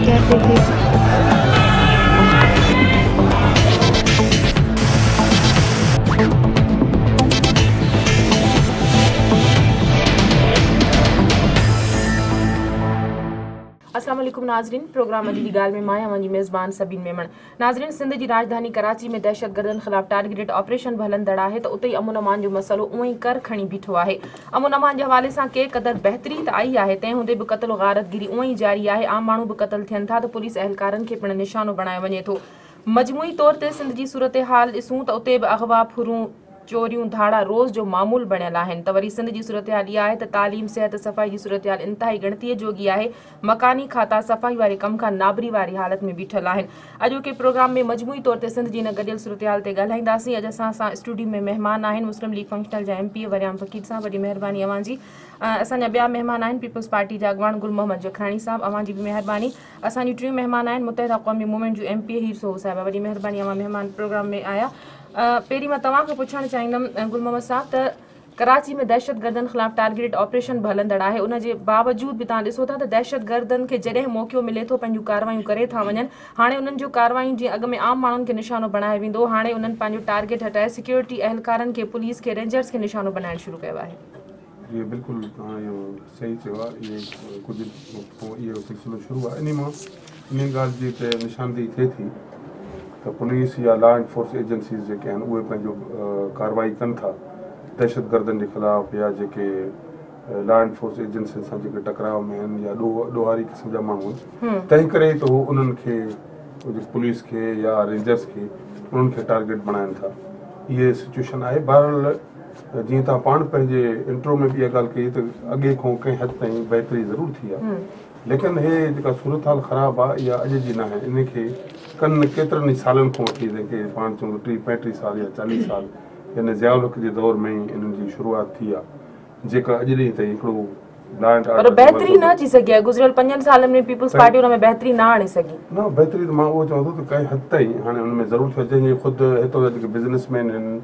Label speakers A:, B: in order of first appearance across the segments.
A: कहते थे। अस्सलाम वालेकुम नाज़रीन, प्रोग्राम अॼु जी ॻाल्हि में मां आहियां मेज़बान सबीन मेमण। नाज़रीन, सिंध जी राजधानी कराची में दहशतगर्दनि ख़िलाफ़ टारगेटेड ऑपरेशन बि हलंदड़ आहे त उते ई अमन अमान जो मसइलो उअं ई कर खणी बीठो आहे। अमन अमान जे हवाले सां के क़दर बहितरी त आई आहे, तंहिं हूंदे बि क़त्ल गारतगिरी उअं ई जारी आहे। आम माण्हू बि क़त्ल थियनि था त पुलिस अहलकारनि खे पिणु निशानो बणायो वञे थो। मजमूई तौर ते सिंध जी सूरत हाल ॾिसूं त उते बि अगवा फुरूं चोरियूं धाड़ा रोज़ जो मामूल बणियल आहिनि। त वरी सिंध जी सूरत हाल इहा आहे त तालीम सिहत सफ़ाई जी सूरत हाल इंतिहाई गणतीअ जोगी आहे। मकानी खाता सफ़ाई वारे कम खां नाबरी वारी हालत में बीठल आहिनि। अॼोके प्रोग्राम में मजमूई तौर ते सिंध जी हिन गॾियल सूरत हाल ते ॻाल्हाईंदासीं। अॼु असां स्टूडियो में महिमान आहिनि मुस्लिम लीग फंक्शनल जा MP वरियाम फ़कीर साहब, वॾी महिरबानी अव्हां जी। असांजा ॿिया महिमान आहिनि पीपल्स पार्टी जा अॻवान गुल मोहम्मद जखराणी साहब, अव्हां जी बि महिरबानी। असांजी टियों महिमान आहिनि मुत्तहिदा क़ौमी मूवमेंट जूं MP हीर सोहो साहिबा, वॾी महिरबानी अव्हां महिमान प्रोग्राम में आया। पहिरीं मां तव्हांखे पुछणु चाहींदमि गुल मोहम्मद साहब त कराची में दहशतगर्दनि ख़िलाफ़ टारगेटेड ऑपरेशन बि हलंदड़ आहे, उनजे बावजूद बि तव्हां ॾिसो था त दहशतगर्दनि खे जॾहिं मौक़ो मिले थो पंहिंजूं कार्रवायूं करे था वञनि। हाणे उन्हनि जूं कार्रवायूं जीअं अॻु में आम माण्हुनि खे निशानो बणायो वेंदो, हाणे उन्हनि पंहिंजो टारगेट हटाए सिक्योरिटी अहलकारनि खे, पुलिस खे, रेंजर्स खे निशानो बनाइणु शुरू कयो आहे।
B: जी बिल्कुलु, तव्हां इहो सही चयो आहे। इहे कुझु इहो सिलसिलो शुरू आहे, इन ॻाल्हि जी त निशानदेही थिए थी त पुलिस या लॉ एनफोर्स एजेंसीज़ जेके आहिनि उहे पंहिंजो कार्रवाई कनि था दहशतगर्दनि जे ख़िलाफ़, या जेके लॉ एनफोर्स एजेंसियुनि सां जेके टकराव में आहिनि या ॾोहारी क़िस्म जा माण्हू आहिनि, तंहिं करे त उहो उन्हनि खे पुलिस खे या रेंजर्स खे उन्हनि खे टारगेट बणाइनि था। इहे सिचुएशन आहे। बहरहाल जीअं तव्हां पाण पंहिंजे इंट्रो में बि इहा ॻाल्हि कई त अॻे खां कंहिं हद ताईं बहितरी ज़रूरु थी आहे, लेकिन हे जेका सूरत हाल ख़राबु आहे इहा अॼु जी न आहे। इन खे कनि केतिरनि ई सालनि खां वठी, जेके पाण चऊं 30-35 साल या 40 साल, हिन ज़ियाउल जे दौर में ई इन्हनि जी शुरूआति थी आहे, जेका अॼु ॾींहं ताईं हिकिड़ो
A: पर बहितरी न अची सघी आहे। गुज़िरियल 5 सालनि में पीपल्स पार्टी हुन में बहितरी न आणे सघी।
B: न बहितरी त मां उहो चवां थो त कंहिं हद ताईं हाणे हुन में ज़रूरत अचे। जीअं ख़ुदि हितां जा जेके बिज़नेसमैन आहिनि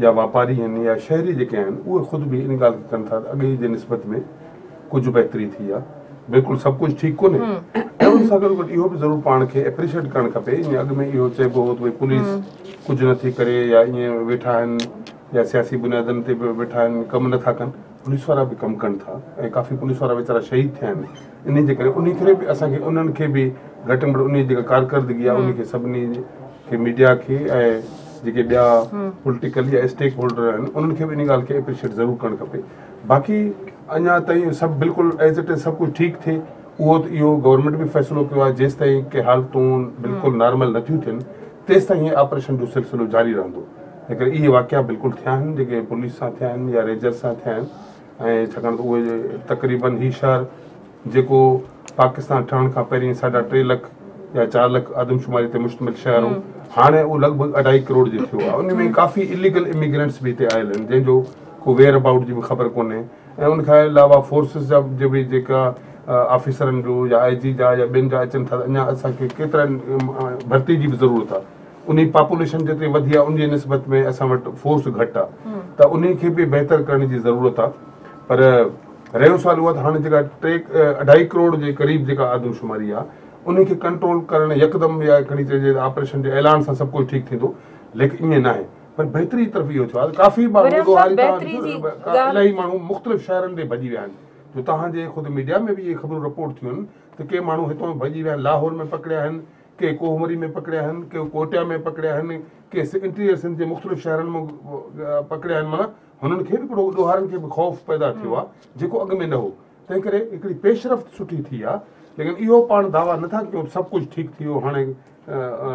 B: या वापारी आहिनि या शहरी जेके आहिनि, उहे ख़ुदि बि इन ॻाल्हि खे कनि था त अॻे जे निस्बत में कुझु बहितरी थी आहे। बिल्कुलु सभु कुझु ठीकु कोन्हे, ऐं उन सां गॾु इहो बि ज़रूरु पाण खे एप्रिशिएट करणु खपे। ईअं अॻु में इहो चइबो हो त भई पुलिस कुझु नथी करे या ईअं वेठा आहिनि या सियासी बुनियादनि ते बि वेठा आहिनि, कमु नथा कनि। पुलिस वारा बि कमु कनि था ऐं काफ़ी पुलिस वारा वीचारा शहीद थिया आहिनि। इन जे करे उन करे बि असांखे उन्हनि खे बि घटि में घटि उन जेका कारकर्दगी आहे उन खे सभिनी खे, मीडिया खे ऐं जेके ॿिया पॉलिटिकल या स्टेक होल्डर आहिनि उन्हनि खे बि इन ॻाल्हि खे एप्रिशिएट ज़रूरु करणु खपे। बाक़ी अञा ताईं सभु बिल्कुलु एज़ इट इज़ सभु कुझु ठीकु थिए, उहो त इहो गवर्नमेंट बि फ़ैसिलो कयो आहे। जेसि ताईं के हालतूं बिल्कुलु नॉर्मल नथियूं थियनि तेसि ताईं इहे ऑपरेशन जो सिलसिलो जारी रहंदो। लेकिन इहे वाक़िया बिल्कुलु थिया आहिनि जेके पुलिस सां थिया आहिनि या रेंजर्स सां थिया आहिनि, ऐं छाकाणि त उहे तक़रीबन ही शहर जेको पाकिस्तान ठहण खां पहिरीं 3.5 लख या 4 लख आदमशुमारी ते मुश्तमिल शहर हो, हाणे उहो लॻभॻि 2.5 करोड़ जो थियो आहे। उन में काफ़ी इलीगल इमिग्रेंट्स बि हिते आयल आहिनि जंहिंजो को वेयर अबाउट जी बि ख़बर कोन्हे। ऐं उनखां अलावा फोर्सिस जा जो बि जेका ऑफिसरनि जो या IG जा या ॿियनि जा अचनि था, अञा असांखे केतिरनि भर्ती जी बि ज़रूरत आहे। उन पॉपुलेशन जेतिरी वधी आहे उन जी निस्बत में असां वटि फोर्स घटि आहे, त उन खे बि बहितर करण जी ज़रूरत आहे। पर रहियो सुवाल उहा त हाणे जेका 2.5 करोड़ जे क़रीब जेका आदमशुमारी आहे उन खे कंट्रोल करणु यकदमि या खणी चइजे ऑपरेशन जे ऐलान सां सभु कुझु ठीकु थींदो, लेकिन ईअं न आहे। पर बहितरी तरफ़ इहो थियो आहे। काफ़ी माण्हू इलाही माण्हू मुख़्तलिफ़ शहरनि ते भॼी विया आहिनि। जो तव्हांजे ख़ुदि मीडिया में बि इहे ख़बरूं रिपोर्ट थियूं आहिनि त के माण्हू हितां भॼी विया आहिनि, लाहौर में पकड़िया आहिनि, के कोहमरी में पकड़िया आहिनि, के कोटिया में पकड़िया आहिनि, के इंटीरियर सिंध जे मुख़्तलिफ़ शहरनि में पकड़िया आहिनि। माना हुननि खे बि हिकिड़ो ॾोहारनि खे बि ख़ौफ़ पैदा थियो आहे जेको अॻु में न हो। तंहिं करे हिकिड़ी पेशरफ़्त सुठी थी आहे, लेकिन इहो पाण दावा नथा कयूं सभु कुझु ठीकु थी वियो, हाणे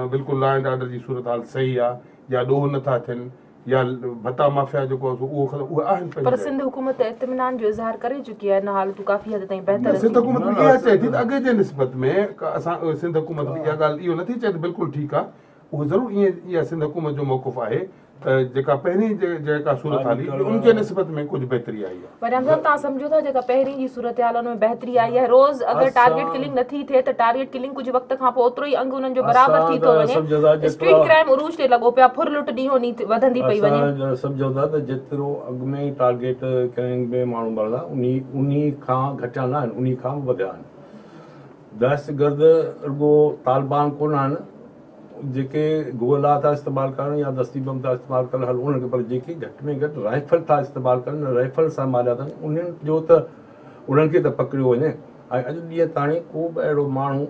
B: बिल्कुलु लॉ एंड ऑर्डर जी सूरत हाल सही आहे या ॾोह नथा थियनि या भत्ता माफ़िया जेको आहे उहे आहिनि।
A: पर सिंध हुकूमत इत्मिनान जो इज़हार करे चुकी आहे, इन हालतूं काफ़ी हद ताईं बहितर।
B: सिंध हुकूमत बि इहा चए थी त अॻे जे निस्बत में असां सिंध हुकूमत बि इहा ॻाल्हि इहो नथी चए त बिल्कुलु ठीकु आहे। उहो ज़रूरु ईअं इहा सिंध हुकूमत जो मौक़िफ़ आहे त जेका पहिरीं जेका सूरत हाल हुई उनजे निस्बत में कुझु बहितरी आई आहे।
A: वरियाम साहब, तव्हां सम्झो था जेका पहिरीं जी सूरत हाल में बहितरी आई आहे, रोज़ अगरि टारगेट किलिंग नथी थिए त टारगेट किलिंग कुझु वक़्त खां पोइ ओतिरो ई अंग उन्हनि जो बराबरि थी थो वञे। स्ट्रीट क्राइम उरूज ते लॻो पिया, फुर लुट ॾींहों ॾींहुं वधंदी पई वञे।
C: सम्झो था त जेतिरो अॻु में ई टारगेट किलिंग में माण्हू मरंदा उन खां घटिया न आहिनि, उन खां वधिया आहिनि। दहशतगर्द रुगो तालिबान कोन आहिनि जेके गोला था इस्तेमालु कनि या दस्ती बम था इस्तेमालु कनि हल उन्हनि खे, पर जेके घटि में घटि राइफल था इस्तेमालु कनि, राइफल सां मारिया अथनि, उन्हनि जो त उन्हनि खे त पकड़ियो वञे। ऐं अॼु ॾींहं ताणी को बि अहिड़ो माण्हू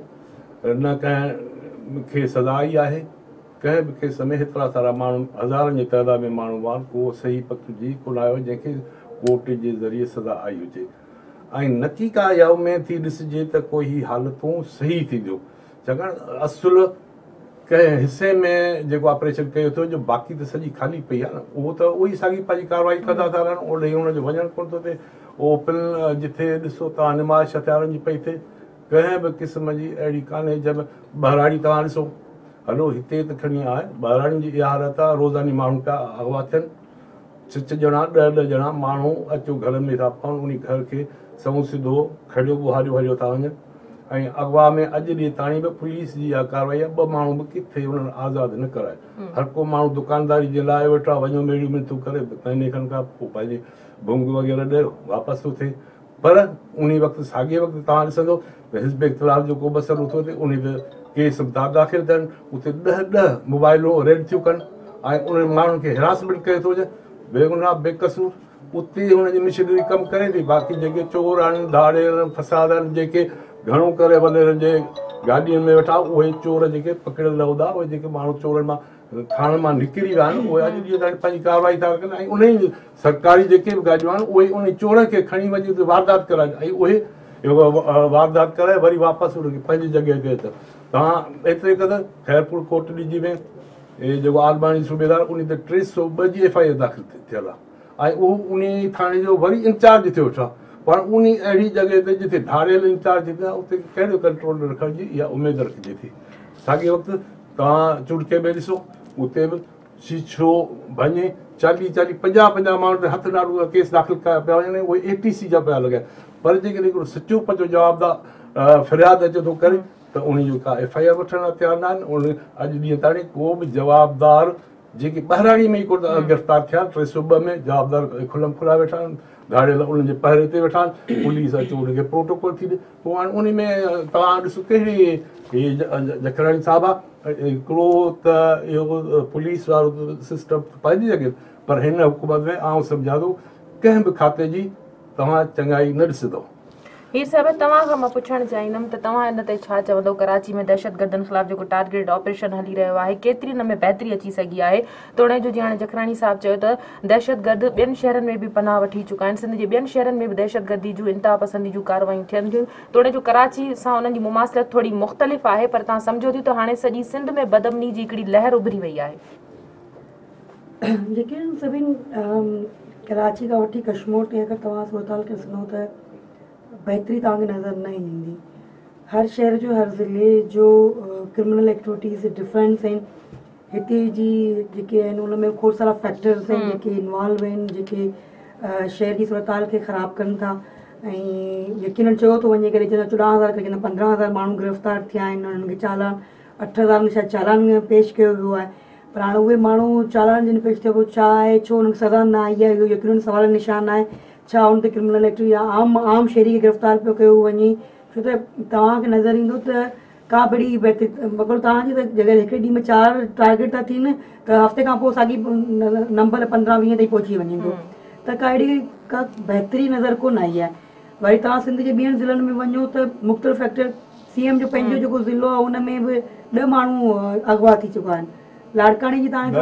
C: न कंहिं खे सज़ा आई आहे, कंहिं बि केस में हेतिरा सारा माण्हू हज़ारनि जी तइदाद में माण्हू हुआ, को सही पकड़िजी कोन आयो जंहिंखे कोर्ट जे ज़रिए सज़ा आई हुजे। ऐं नतीका या में थी ॾिसिजे त कोई हालतूं सही थींदियूं, छाकाणि असुलु कंहिं हिसे में जेको ऑपरेशन कयो थियो जो बाक़ी त सॼी ख़ाली पई आहे न, उहो त उहो ई साॻी पंहिंजी कार्रवाई कंदा था रहनि, ओॾे हुनजो वञणु कोन थो थिए। उहो पिल जिथे ॾिसो तव्हां निमाइश हथियारनि जी पई थिए, कंहिं बि क़िस्म जी अहिड़ी कान्हे। जब बहिराणी तव्हां ॾिसो, हलो हिते त खणी आहे, बहिराणी जी इहा हालत आहे, रोज़ानी माण्हू पिया अगवा थियनि, 6 ॼणा 10 ॼणा माण्हू अचो घर में था पवनि, उन घर खे सऊं सिधो खड़ियो ॿुहारियो हलियो था वञनि। ऐं अगवा में अॼु ॾींहुं ताणी बि पुलिस जी इहा कार्रवाई आहे, 2 माण्हू बि किथे उन्हनि आज़ादु न कराए। हर को माण्हू दुकानदारी जे लाइ वेठो आहे, वञो मेड़ियूं मिनतूं करे महीने खनि खां पोइ पंहिंजे भुंग वग़ैरह ॾियो वापसि थो थिए। पर उन वक़्तु साॻिए वक़्तु तव्हां ॾिसंदो त हिज़्ब इख़्तिलाफ़ जो को बसर थो थिए, उन ते केस दाख़िल थियनि, उते 10 मोबाइलूं रेड थियूं कनि ऐं उन्हनि माण्हुनि खे हिरासमेंट कयो थो वञे बेगुनाह बेकसूर। उते हुनजी मिशनरी कमु करे थी, बाक़ी जेके चोर आहिनि, धाड़ेल फसाद आहिनि, जेके घणो करे वॾेरनि जे गाॾियुनि में वेठा, उहे चोर जेके पकड़ियल हूंदा, उहे जेके माण्हू चोरनि मां थाणे मां निकिरी विया आहिनि, उहे अॼु ॾींहं ताईं पंहिंजी कार्रवाई था कनि। ऐं उन ई सरकारी जेके बि गाॾियूं आहिनि, उहे उन चोर खे खणी वञी वारदात कराइनि, ऐं उहे वारदात कराए वरी वापसि उनखे पंहिंजी जॻह ते अचनि। तव्हां एतिरे क़दुरु खैरपुर कोर्ट ॾिजी में जेको आलबाणी सूबेदार, उन ते 302 जी FIR दाख़िल थियल आहे, ऐं उहो उन थाणे जो वरी इंचार्ज थियो छा, पर उन अहिड़ी जॻह ते जिथे धाड़ियल इंचार्ज थींदा, उते कहिड़ो कंट्रोल रखण जी इहा उमेद रखिजे थी। साॻिए वक़्तु तव्हां चुड़के में ॾिसो, उते बि शीशो भञे 40-50 माण्हू ते हथ ॾाढो केस दाख़िल कया पिया वञनि, उहे ATC जा पिया लॻाइनि। पर जेकॾहिं हिकिड़ो सचो पंहिंजो जवाबदार फ़रियाद अचे थो करे त उन जो का FIR वठण लाइ तयारु न आहिनि। उन अॼु ॾींहं ताणी को बि जवाबदार जेके बहिराणी में ई को गिरफ़्तार थिया, 302 में जवाबदार खुलम खुला वेठा आहिनि, धाड़ियल उन्हनि जे पहिरे ते वेठा आहिनि, पुलिस अचो उनखे प्रोटोकॉल थी ॾे। पोइ हाणे उन में तव्हां ॾिसो कहिड़ी जखराणी साहिबु आहे, हिकिड़ो त इहो पुलिस वारो सिस्टम पंहिंजी जॻह, पर हिन हुकूमत में आउं सम्झां थो कंहिं बि खाते जी तव्हां चङाई न ॾिसंदव।
A: हीर साहिब, तव्हां खां मां पुछणु चाहींदमि त तव्हां हिन ते छा चवंदव? कराची में दहशतगर्दनि ख़िलाफ़ जेको टारगेट ऑपरेशन हली रहियो आहे, केतिरी हिन में बहितरी अची सघी आहे? तोड़े जो जीअं हाणे जखराणी साहिबु चयो त दहशतगर्द ॿियनि शहरनि में बि पनाह वठी चुका आहिनि, सिंध जे ॿियनि शहरनि में बि दहशतगर्दी जूं इंतिहा पसंदी जूं कार्रवायूं थियनि थियूं। तोड़े जो कराची सां उन्हनि जी मुमासिलत थोरी मुख़्तलिफ़ आहे, पर तव्हां सम्झो थियूं त हाणे सॼी सिंध में बदअमनी जी हिकिड़ी लहर उभरी वई आहे।
D: लेकिन सभिनी कराची खां वठी कश्मीर ताईं अगरि तव्हां सूरताल खे ॾिसंदो त बहितरी तव्हांखे नज़र न ईंदी। हर शहर जो, हर ज़िले जो क्रिमिनल एक्टिविटीज़ डिफरेंस आहिनि। हिते जी जेके आहिनि उन में खोड़ सारा फैक्टर्स आहिनि जेके इन्वॉल्व आहिनि, जेके शहर जी सूरताल खे ख़राबु कनि था। ऐं यकीनन चयो थो वञे करे 14,000 करे 15,000 माण्हू गिरफ़्तार थिया आहिनि, उन्हनि खे चालान 8,000 शायदि चालान पेश कयो वियो आहे। पर हाणे उहे माण्हू चालान जिन पेश थियो छा आहे, छो हुनखे सज़ा न आई आहे, इहो यकीनन सवाल निशान आहे। छा हुन ते क्रिमिनल एक्टिविटी आम शहरी खे गिरफ़्तार पियो कयो वञे? छो त तव्हांखे नज़र ईंदो त का बड़ी बहितरी, मगर तव्हांजी त जॻह हिकिड़े ॾींहं में 4 टारगेट था थियनि त हफ़्ते खां पोइ साॻी नंबर 15-20 ताईं पहुची वञे त का अहिड़ी का बहितरी नज़र कोन आई आहे। वरी तव्हां सिंध जे ॿियनि ज़िलनि में वञो त मुख़्तलिफ़ फैक्टर, CM जो पंहिंजो जेको ज़िलो आहे उन में बि 10 माण्हू अगवा थी चुका आहिनि। लाड़काणी जी तव्हांखे 10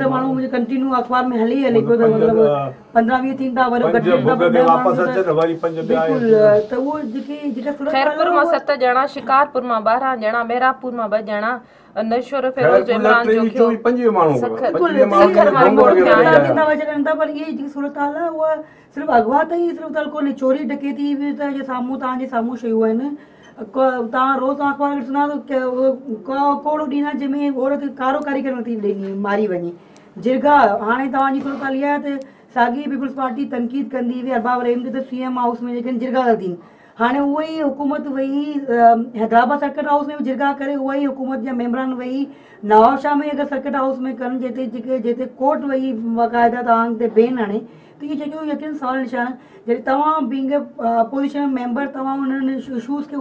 D: त माण्हू मुंहिंजे कंटिन्यू अख़बार में हली पियो त मतिलबु 15-20 थींदा, वरी बिल्कुलु। त उहो जेका
A: खैरपुर मां 7 ॼणा, शिकारपुर मां 12 ॼणा, मेहरापुर मां 2 ॼणा, नशोर फिरोज इमरान जो थियो,
D: पर ये जेकी सूरत हाल आहे उहा सिर्फ़ु अगवा ताईं सूरत हाल कोन्हे, चोरी डकैती बि त जे साम्हूं तव्हांजे साम्हूं शयूं आहिनि। तव्हां रोज़ अख़बार ॾिसंदा कोड़ो ॾींहं आहे जंहिंमें औरत कारोकारी करे नथी ॾिनी मारी वञे। जिरगा हाणे तव्हांजी सूरत हाल इहा आहे त साॻी पीपल्स पार्टी तनक़ीद कंदी हुई अरबाब रहीम ते त CM हाउस में जेके जिरगा था थियनि। हाणे उहा ई हुकूमत वेही हैदराबाद सर्किट हाउस में जिरगा करे, उहा ई हुकूमत जा मेंबरान वेही नवाब शाह में अगरि सर्किट हाउस में कनि, जिते कोर्ट वेही बाक़ाइदा तव्हां ते बेन आणे, त इहे जेके यकीन सवाल निशान जॾहिं तव्हां बींग अपोजिशन मेंबर तव्हां उन्हनि इशूज़ खे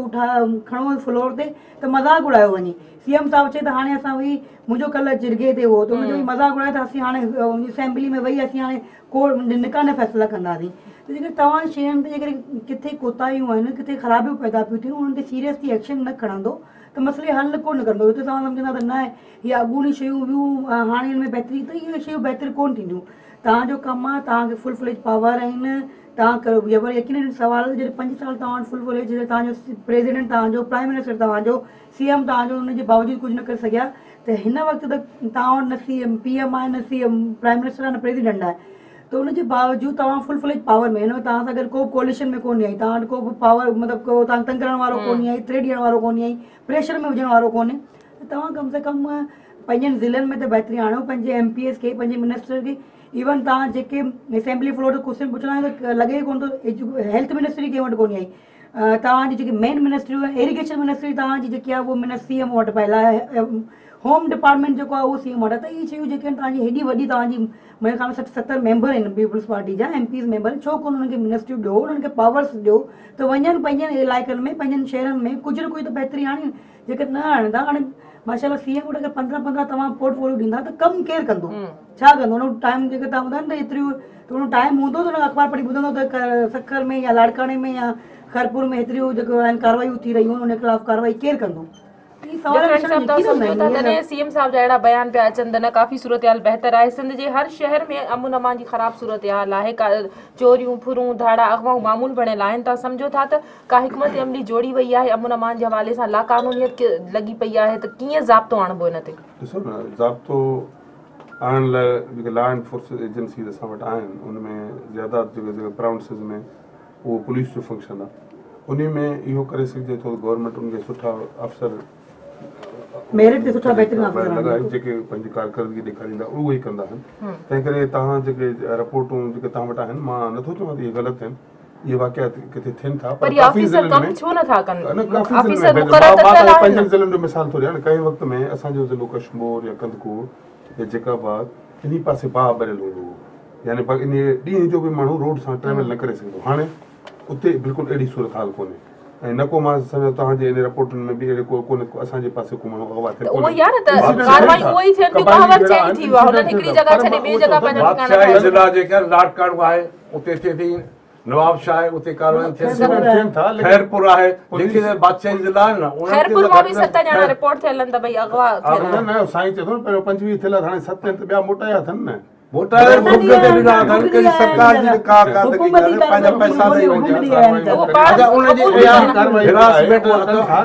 D: खणो फ्लोर ते त मज़ाक उड़ायो वञे। CM साहिबु चए त हाणे असां वेही, मुंहिंजो कल्ह जिरगे ते हो त हुनजो मज़ाक उड़ाए त असीं हाणे असेंबली में वेही असीं हाणे कोर्ट निकाने फ़ैसिला कंदासीं। त जेकर तव्हां शयुनि ते जेकर किथे कोताहियूं आहिनि, किथे ख़राबियूं पैदा पियूं थियनि, उन्हनि ते सीरियसली एक्शन न खणंदो त मसइले हल कोन कंदो। हिते तव्हां सम्झंदा त न इहे अॻूणी शयूं हुयूं, हाणे हिन में बहितरी, त इहे शयूं बहितर कोन थींदियूं। तव्हांजो कमु आहे, तव्हांखे फुल फ्लेज पावर आहिनि, तव्हां करो जबर यकीन सवाल जॾहिं 5 साल तव्हां फुल फ्लेज तव्हांजो प्रेसिडेंट तव्हांजो, प्राइम मिनिस्टर तव्हांजो, CM तव्हांजो, हुनजे बावजूदि कुझु न करे सघिया, त हिन वक़्तु त तव्हां वटि न CM PM आहे, न CM प्राइम मिनिस्टर आहे, न प्रेसिडेंट आहे, त हुनजे बावजूदि तव्हां फुल फ्लेज पावर में, हिन में तव्हां सां गॾु को कोलिशन में कोन्हे आई, तव्हां वटि को बि पावर मतिलबु को तव्हां तंग करण वारो कोन्हे आई, थ्रेड ॾियण वारो कोन्हे आई, प्रेशर में विझण वारो कोन्हे, त तव्हां कम से कम पंहिंजनि ज़िलनि में त बहितरी आणियो, पंहिंजे MPs खे, पंहिंजे मिनिस्टर खे। इवन तव्हां जेके असेंबली फ्लोर ते क्वेश्चन पुछंदा आहियो त लॻे कोन थो, हेल्थ मिनिस्ट्री कंहिं वटि कोन्हे आई, तव्हांजी जेकी मेन मिनिस्ट्री इरिगेशन मिनिस्ट्री तव्हांजी जेकी आहे उहा CM वटि पयल आहे, होम डिपार्टमेंट जेको आहे उहो CM वटि आहे। त इहे शयूं जेके आहिनि तव्हांजी हेॾी वॾी तव्हांजी मुंहिंजे ख़्याल 60-70 मेंबर आहिनि पीपल्स पार्टी जा, MPs मेंबर, छो कोन उन्हनि खे मिनिस्ट्रियूं ॾियो, उन्हनि खे पावर्स ॾियो त वञनि पंहिंजनि इलाइक़नि में, पंहिंजनि शहरनि में कुझु न कुझु त बहितरी आणे। जेके न आणींदा, हाणे माशाल्लाह CM वटि अगरि 15-15 तव्हां पोर्टफोलियो ॾींदा त कमु केरु कंदो, छा कंदो? हुन टाइम जेके तव्हां ॿुधायो न एतिरियूं, त हुन टाइम हूंदो त हुन अख़बार पढ़ी ॿुधंदो त सखर में या लाड़काणे में या खरपुर में हेतिरियूं जेको आहिनि कार्रवाइयूं थी रहियूं आहिनि, हुन खिलाफ़ कार्रवाई केरु कंदो?
A: CM साहब जा अहिड़ा बयान पिया अचनि त न काफ़ी सूरत हाल बहितर आहे। सिंध जे हर शहर में अमन अमान जी ख़राब सूरत हाल आहे, चोरियूं फुरूं धाड़ा अगवाऊं मामूल बणियल आहिनि। तव्हां सम्झो था त का हिकमत अमली जोड़ी वई आहे अमन अमान जे हवाले सां, लाक़ानूनियत लॻी पई आहे, त कीअं ज़ाब्तो आणिबो हिन ते?
B: ॾिसो न, ज़ाब्तो आणण लाइ जेके लॉ एनफोर्समेंट एजेंसीज़ असां वटि आहिनि, उनमें ज़्यादा जेके प्रोविंसिस में उहो पुलिस जो फंक्शन आहे, उन में इहो करे सघिजे थो गवर्नमेंट उनखे सुठा अफ़सर
D: मेरिट ते सुठा बहितरीन अफ़सर
B: लॻाए जेके पंहिंजी कारकर्दगी ॾेखारींदा, उहो ई कंदा आहिनि। तंहिं करे तव्हां जेके रिपोर्टूं जेके तव्हां वटि आहिनि, मां नथो चवां त इहे ग़लति आहिनि, इहे वाक़ियात किथे थियनि था, पर काफ़ी ज़िलनि जो मिसाल थो ॾियां न, कंहिं वक़्त में असांजो ज़िलो कश्मीर या कंदकूर या जेकाबाद इन पासे बाह भरियल हूंदो हो, यानी इन ॾींहं जो बि माण्हू रोड सां ट्रेवल न करे सघंदो। हाणे उते बिल्कुलु अहिड़ी सूरत हाल कोन्हे, ऐं न को मां सम्झो तव्हांजे इन रिपोर्टनि में बि अहिड़े कोन्हे असांजे पासे को माण्हू अगवा थिए।
C: नवाब शाह आहे, उते कार्रवाई थियनि था, खैरपुर आहे, लेकिन बादशाही ज़िला आहे न,
A: खैरपुर मां बि 7 ॼणा रिपोर्ट थियल आहिनि त भई अगवा थियल
B: न, साईं चए थो न पहिरियों 25 थियल, हाणे 7 त ॿिया मोटाया अथनि न,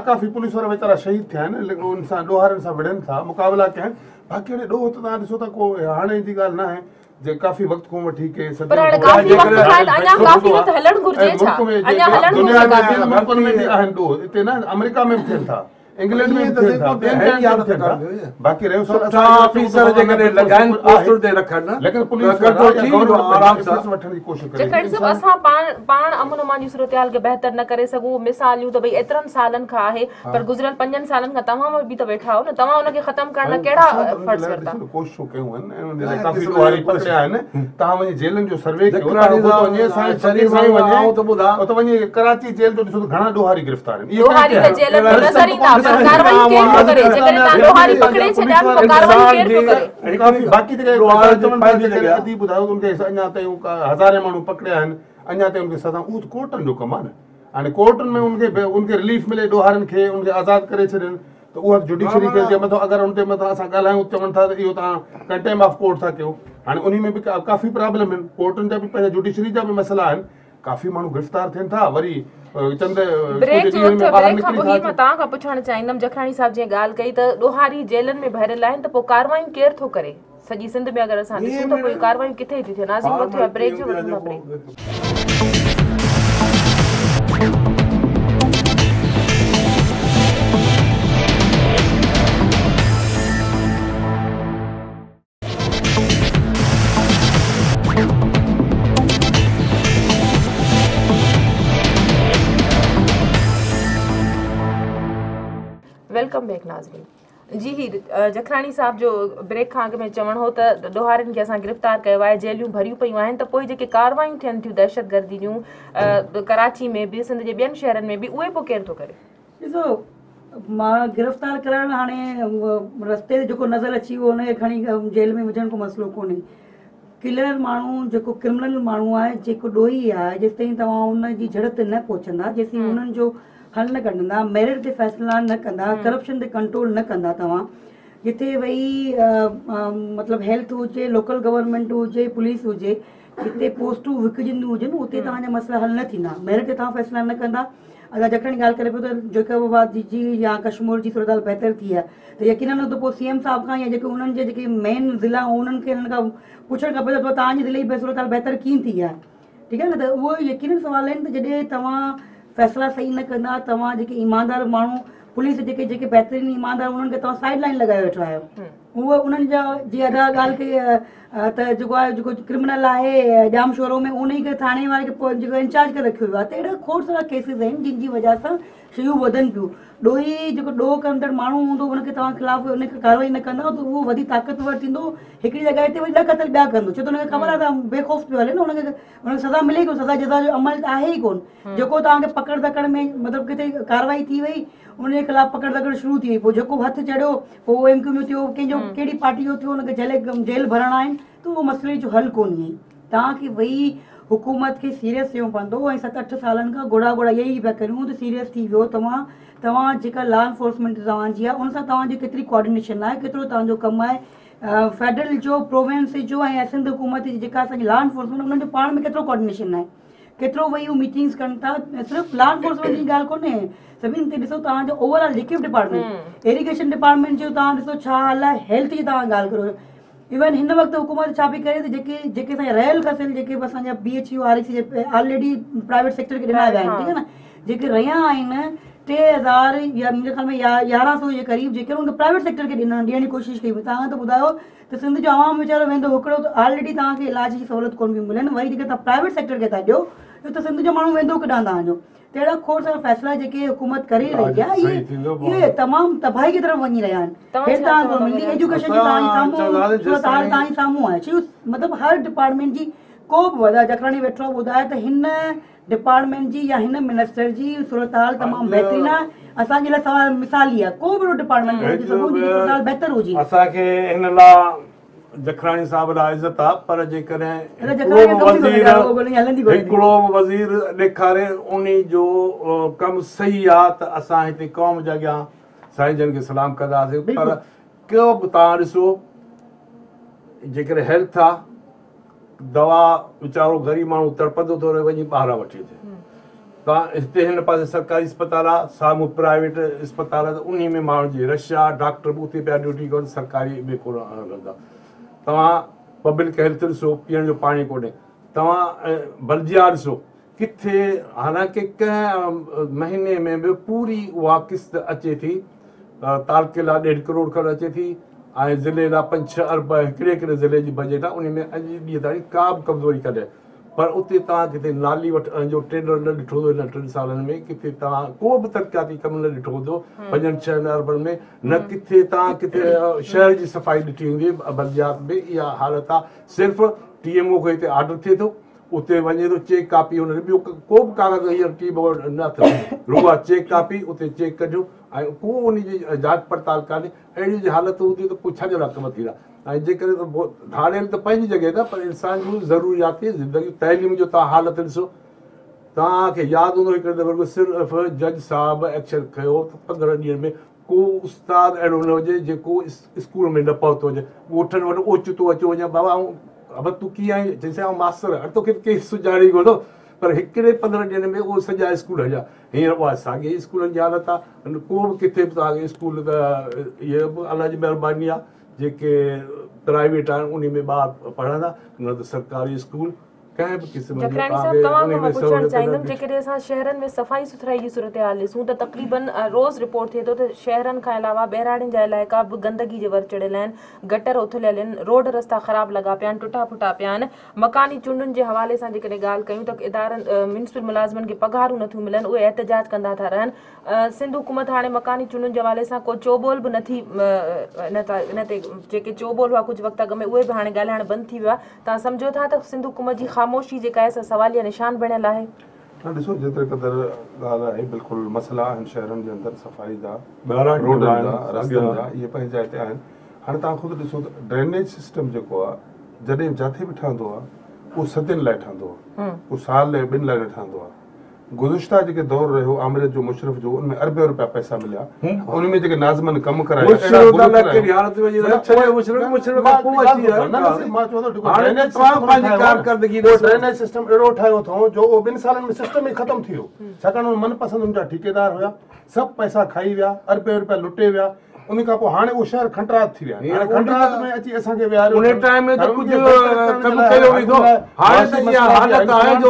B: काफ़ी पुलिस वारा वीचारा शहीद थिया आहिनि, लेकिन उन सां ॾोहारनि सां विढ़नि था, मुक़ाबिला कया आहिनि। बाक़ी हाणे ॾोह त तव्हां ॾिसो था, को हाणे जी ॻाल्हि न आहे, जे काफ़ी वक़्त खां वठी के आहिनि ॾोह, हिते न अमेरिका में बि थियनि था, इंग्लैंड में बाक़ी रहियो ऑफिसर जेकॾहिं लॻाइनि पोस्टर ते रखनि, लेकिन पुलिस आराम सां वठण जी कोशिशि करे।
A: असां पाण अमन अमान जी सूरत हाल खे बहितर न करे सघूं, मिसालियूं त भई एतिरनि सालनि खां आहे, पर गुज़िरियल 5 सालनि खां तव्हां बि त वेठा हो न, तव्हां हुनखे ख़तम करण लाइ कहिड़ा फर्ज़ वरिता?
B: कोशिशूं कयूं आहिनि, काफ़ी ॾोहारी पकड़िया आहिनि, तव्हां वञी जेलनि जो सर्वे कयो, वञी कराची जेल जो ॾिसो त घणा ॾोहारी गिरफ़्तार आहिनि। हज़ारे माण्हू पकड़िया आहिनि, अञा ताईं उनखे सज़ा, उहो त कोर्टनि जो कमु आहे न। हाणे कोर्टनि में उनखे रिलीफ मिले, ॾोहारनि खे उनखे आज़ादु करे छॾनि, त उहा जुडिशरी जे मथां अगरि उन ते मथां असां ॻाल्हायूं, चवनि था त इहो तव्हां कंटेम्प्ट ऑफ कोर्ट था कयो। हाणे उन में बि काफ़ी प्रॉब्लम आहिनि, कोर्टनि जा बि पंहिंजा जुडिशरी जा बि मसइला आहिनि, काफ़ी माण्हू गिरफ़्तार थियनि था। वरी चंद
A: तव्हां खां पुछणु चाहींदमि, जखराणी साहिब जीअं ॻाल्हि कई त ॾोहारी जेलनि में भरियल आहिनि, त पोइ कार्रवायूं केरु थो करे? सॼी सिंध में अगरि असां ॾिसूं त पोइ कार्रवायूं किथे थियूं थियनि? नाज़िम ब्रेक जो वठूं था ब्रेक। वेलकम बैक नाज़रीन। जी ही जखरानी साहब जो ब्रेक खां अॻु में चवण हो त ॾोहारियुनि खे असां गिरफ़्तार कयो आहे, जेलियूं भरियूं पियूं आहिनि, त पोइ जेके कार्रवायूं थियनि थियूं दहशतगर्दी जूं कराची में बि सिंध जे ॿियनि शहरनि में बि, उहे पोइ केरु थो करे?
D: ॾिसो, मां गिरफ़्तार करणु हाणे रस्ते ते जेको नज़र अची वियो हुनखे खणी जेल में विझण को मसइलो कोन्हे। किलर माण्हू जेको क्रिमिनल माण्हू आहे, जेको ॾोही आहे, जेसि ताईं तव्हां उनजी जड़ ते न पहुचंदा, जेसि ताईं उन्हनि जो हल न कढंदा, मेरिट ते फ़ैसिला न कंदा, करप्शन ते कंट्रोल न कंदा, तव्हां जिथे वही मतिलबु हेल्थ हुजे, लोकल गवर्नमेंट हुजे, पुलिस हुजे, जिते पोस्टूं विकिजंदियूं हुजनि, उते तव्हांजा मसइला हल न थींदा। मेरिट ते तव्हां फ़ैसिला न कंदा। अगरि जखणी ॻाल्हि करे पियो त जैकोबाबाद जी या कश्मीर जी सूरत हाल बहितर थी आहे, त यकीनन त पोइ CM साहिब खां या जेके उन्हनि जे जेके मेन ज़िला उन्हनि खे हिन खां पुछणु खपे त तव्हांजी ज़िले जी सूरत हाल बहितर कीअं थी आहे। ठीकु आहे न, त उहो यकीनन सुवाल आहिनि त जॾहिं तव्हां फ़ैसिला सही न कंदा, तव्हां जेके ईमानदार माण्हू, पुलिस जेके जेके बहितरीन ईमानदार, उन्हनि खे तव्हां साइड लाइन लॻाए वेठा आहियो। उहो उन्हनि जा जीअं अदा ॻाल्हि कई त जेको आहे, जेको क्रिमिनल आहे जाम शोरो में, उन ई खे थाणे वारे खे जेको इंचार्ज करे रखियो वियो आहे। त अहिड़ा खोड़ सारा केसिस आहिनि जिन जी वजह सां शयूं वधनि पियूं। ॾोही जेको ॾोह कंदड़ माण्हू हूंदो, उनखे तव्हां ख़िलाफ़ु उनखे कार्रवाई न कंदा त उहो वधीक ताक़तवर थींदो, हिकिड़ी जॻह ते वरी 10 क़तल ॿिया कंदो, छो त हुनखे ख़बर आहे त बेखौफ़ पियो हले न, हुनखे सज़ा मिले कोन, सज़ा जज़ा जो अमल त आहे ई कोन। जेको तव्हांखे पकड़ दकड़ में मतिलबु किथे कार्रवाई थी वई, उनजे ख़िलाफ़ु पकड़ दकड़ शुरू थी वई, पोइ जेको हथु चढ़ियो, पोइ उहो MQ में थियो, कंहिंजो कहिड़ी पार्टी जो थियो, हुनखे जेल भरणा आहिनि, त उहो मसइले जो हल कोन आहे। तव्हांखे वही हुकूमत खे सीरियस थियणो पवंदो। ऐं 7-8 सालनि खां घोड़ा इहे ई पिया करियूं त सीरियस थी वियो। तव्हां जेका लॉ एनफोर्समेंट तव्हांजी आहे, उन सां तव्हांजी केतिरी कोऑर्डिनेशन आहे, केतिरो तव्हांजो कमु आहे, फेडरल जो, प्रोविंस जो ऐं सिंध हुकूमत जी जेका असांजी लॉ एनफोर्समेंट, उन्हनि जो पाण में केतिरो कोऑर्डिनेशन आहे, केतिरो वही उहे मीटिंग्स कनि था। सिर्फ़ु लॉ एनफोर्समेंट जी ॻाल्हि कोन्हे, सभिनि ते ॾिसो तव्हांजो ओवरऑल जेके बि डिपार्टमेंट, इरिगेशन डिपार्टमेंट जो तव्हां ॾिसो छा हाल आहे, हेल्थ जी तव्हां ॻाल्हि करो। इवन हिन वक़्तु हुकूमत छा पई करे त जेके असांजा रहियल फसिल, जेके बि असांजा BHU REC already private sector खे ॾिना विया आहिनि, ठीकु आहे न, जेके रहिया आहिनि 3000 या मुंहिंजे ख़्याल में 1100 जे क़रीब, जेके उनखे प्राइवेट सेक्टर खे ॾियण जी कोशिशि कई। तव्हां त ॿुधायो त सिंध जो आवाम वीचारो वेंदो हिकिड़ो, त ऑलरेडी तव्हांखे इलाज जी सहूलियत कोन पई मिले, वरी जेके तव्हां प्राइवेट सेक्टर खे था ॾियो, त सिंध जो माण्हू वेंदो किॾां तव्हांजो। त अहिड़ा खोड़ सारा फ़ैसिला जेके हुकूमत करे रही आहे, इहे तमामु तबाही की तरफ़ वञी रहिया आहिनि। एजुकेशन जी तव्हांजे साम्हूं आहे, मतिलबु हर डिपार्टमेंट जी को बि वॾा जखरानी वेठो ॿुधाए त हिन डिपार्टमेंट जी या हिन मिनिस्टर जी सूरत हाल तमामु बहितरीन आहे, असांजे लाइ सवाल मिसाली आहे। को बि डिपार्टमेंट बहितर हुजे,
C: असांखे हिन लाइ जखरानी साहब लाइ इज़त आहे, पर जेकॾहिं हिकिड़ो वज़ीर ॾेखारे उन जो कमु सही आहे त असां हिते क़ौम जे अॻियां साईं जन खे सलाम कंदासीं। पर को बि तव्हां ॾिसो, जेकॾहिं हेल्थ आहे, दवा वीचारो ग़रीब माण्हू तड़पंदो थो रहे, वञी ॿाहिरां वठी अचे। तव्हां हिते हिन पासे सरकारी अस्पताल आहे, साम्हूं प्राइवेट अस्पताल आहे, त उन में माण्हू जी रश आहे, डॉक्टर बि उते पिया ड्यूटी कनि, सरकारी में कोन हलंदा। तव्हां पब्लिक हेल्थ ॾिसो, पीअण जो पाणी कोन्हे। तव्हां बल्जिया ॾिसो, किथे हालांकि कंहिं महीने में बि पूरी उहा किस्त अचे थी, तालके लाइ 1.5 करोड़ खनि अचे थी, ऐं ज़िले लाइ 5-6 अरब हिकिड़े ज़िले जी बजट आहे, उन में अॼु ॾींहं ताईं का बि कमज़ोरी कढे। पर उते तव्हां किथे नाली जो टेंडर न ॾिठो हूंदो हिन 3 सालनि में, किथे तव्हां को बि तरक़ियाती कमु न ॾिठो हूंदो 5-6 अरबनि में, न किथे तव्हां किथे शहर जी सफ़ाई ॾिठी हूंदी बल्जियात में। इहा हालत आहे। सिर्फ़ु TMO खे हिते ऑर्डर थिए थो, उते वञे थो, चेक कापी हुन ॿियो को बि कागज़ हींअर टी न अथव, रुॻो आहे चेक कापी, उते चेक कजो, ऐं को उन जी जांच पड़ताल कान्हे। अहिड़ी जी हालत हूंदी त पोइ छाजे लाइ कमु थींदा। ऐं जेकॾहिं त हाणे त पंहिंजी जॻह ते, पर इंसान जूं ज़रूरियाती ज़िंदगी तइलीम जो तव्हां हालत ॾिसो। तव्हांखे यादि हूंदो हिकिड़े दफ़े सिर्फ़ु जज साहिब एक्शन कयो त 15 ॾींहंनि में को उस्ताद अहिड़ो न हुजे जेको स्कूल में न पहुतो हुजे। ॻोठनि वटि ओचितो अचो वञे, बाबा अब तूं कीअं आई, चइसि मास्तर अरे तोखे केस सुञाणी कोन्हो, पर हिकिड़े 15 ॾींहंनि में उहो सॼा स्कूल हलिया। हींअर उहा साॻे स्कूलनि जी हालत आहे। को बि किथे बि तव्हांखे स्कूल, त इहा बि अलाह जी महिरबानी आहे, जेके प्राइवेट आहिनि उन में ॿार पढ़ंदा, न त सरकारी स्कूल कंहिं बि क़िस्म जो
A: जकराणी साहब
C: तव्हांखे
A: तव्हां
C: उन
A: खां
C: में
A: मां पुछणु
C: सहूलियत
A: चाहींदुमि
C: न
A: जेकॾहिं असां शहरनि में सफ़ाई सुथराई जी सूरत हाल ॾिसूं त तक़रीबन रोज़ रिपोर्ट थिए थो त शहरनि खां अलावा ॿहिराड़ियुनि जा इलाइक़ा बि गंदगी जे वर चढ़ियल आहिनि, गटर उथलियल आहिनि, रोड रस्ता ख़राब लॻा पिया आहिनि, टुटा फुटा पिया आहिनि। मकानी चूंडुनि जे हवाले सां जेकॾहिं ॻाल्हि कयूं त इदारनि म्यूनिसिपल मुलाज़िमनि खे पघारूं नथियूं मिलनि, उहे एहतजाज कंदा था रहनि। सिंध हुकूमत हाणे मकानी चूंडुनि जे हवाले सां को चोबोल बि नथी इन ते जेके चोबोल हुआ कुझु वक़्त अॻु में उहे बि हाणे ॻाल्हाइण बंदि थी वियो आहे। तव्हां सम्झो था त सिंध हुकूमत जी ख़ामोशी जेका आहे सवालिया निशान बणियल आहे?
B: न ॾिसो जेतिरे क़दुरु ॻाल्हि आहे बिल्कुलु मसइला आहिनि शहरनि जे अंदरि सफ़ाई जा,
C: ॿहिराड़ियुनि
B: रोडनि
C: जा
B: जा,
C: आहिनि,
B: रस्तनि
C: अॻियां।
B: जा, इहे पंहिंजा हिते आहिनि। हाणे तव्हां ख़ुदि ॾिसो त ड्रेनेज सिस्टम जेको आहे जॾहिं जिथे बि ठहंदो आहे उहो सदियुनि लाइ ठहंदो आहे, उहो साल लाइ ॿिनि लाइ न ठहंदो आहे। गुज़िश्ता जेके दौर रहियो आमिर जो मुशरफ जो उनमें अरबे रुपया पैसा मिलिया, उनमें जेके नाज़मनि कमु कराया ड्रेनेज सिस्टम अहिड़ो ठाहियो अथऊं जो उहो 2 सालनि में सिस्टम ई ख़तमु थी वियो, छाकाणि उन मनपसंदि उनजा ठेकेदार हुया, सभु पैसा खाई विया, अरबे रुपया लुटे विया। उन खां पोइ हाणे उहो शहर खंडरात थी विया आहिनि। खंडरात में अची असांखे विहारियो,
C: उन टाइम में त कुझु कमु कयो वेंदो, हाणे त इहा हालत आहे जो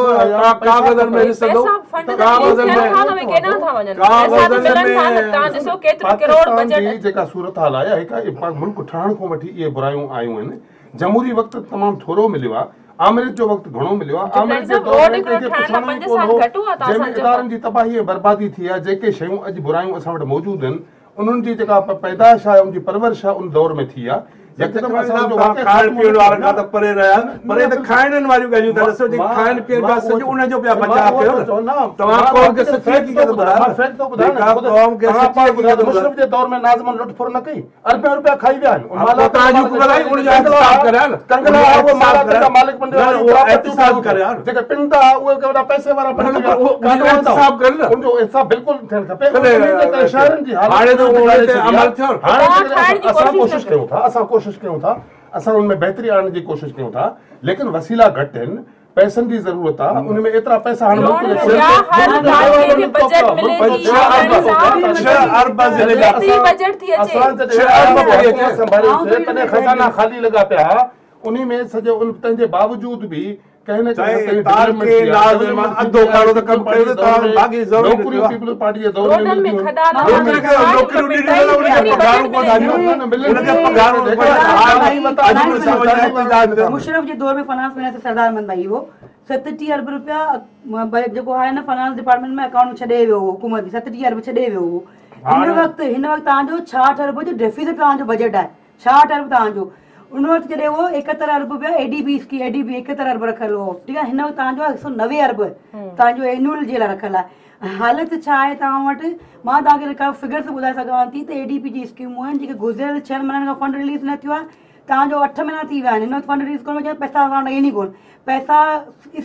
C: कागज़नि में ॾिसंदो,
B: जेका सूरत हाल आहे हिकु मुल्क ठहण खां वठी इहे बुरायूं आयूं आहिनि। जमहूरी वक़्तु तमामु थोरो मिलियो आहे, आमिर जो वक़्तु घणो मिलियो आहे। आमिर जे दौर में जंहिंमें इदारनि जी तबाही ऐं बर्बादी थी आहे, जेके शयूं अॼु बुरायूं असां वटि मौजूदु आहिनि उन्हनि जी जेका पैदाइश आहे उनजी परवरिश आहे उन दौर में थी आहे।
C: खाइण पीअण वारनि खां त परे रहिया, परे त खाइण वारियूं ॻाल्हियूं था ॾिसो, जेके खाइण पीअण पिया सॼो उनजो पिया बचाव कयो न। तव्हां क़ौम खे सची हक़ीक़त
B: मुशरफ जे दौर में नाज़मन लुटफुर न कई, अरबे रुपया खाई विया आहिनि। जेके पिन था उहे पैसे वारा बिल्कुलु थियणु खपे। शहरनि जी असां कोशिशि कयूं था, असां उनमें बहितरी आणण जी कोशिशि कयूं था, लेकिन वसीला घटि आहिनि, पैसनि जी ज़रूरत आहे। उनमें एतिरा पैसा खज़ाना ख़ाली लॻा पिया, उन में सॼो तंहिंजे बावजूद बि
D: मुशरफ जे दौर में फाइनेंस मिनिस्टर सरदार अहमद भाई हो 37 अरब रुपया जेको आहे न फाइनेंस डिपार्टमेंट में अकाउंट में छॾे वियो हो, हुकूमत 37 अरब छॾे वियो हो। हिन वक़्तु तव्हांजो 66 अरब जो डेफिसिट तव्हांजो बजट आहे, 66 अरब तव्हांजो। उन वक़्तु जॾहिं हो 71 अरब रुपया एडीबी 71 अरब रखियलु हो, ठीकु आहे। हिन वक़्तु तव्हांजो 190 अरब तव्हांजो एनुअल जे लाइ रखियलु आहे। हालत छा आहे तव्हां वटि, मां तव्हांखे का फिगर्स ॿुधाए सघां थी त एडीपी जी स्कीमूं आहिनि जेके गुज़िरियल 6 महीननि खां फंड रिलीज़ न थियो आहे, तव्हांजो 8 महीना थी विया आहिनि, हिन वक़्तु फंड रिलीज़ करण में पैसा अकाउंट ईंदी कोन। पैसा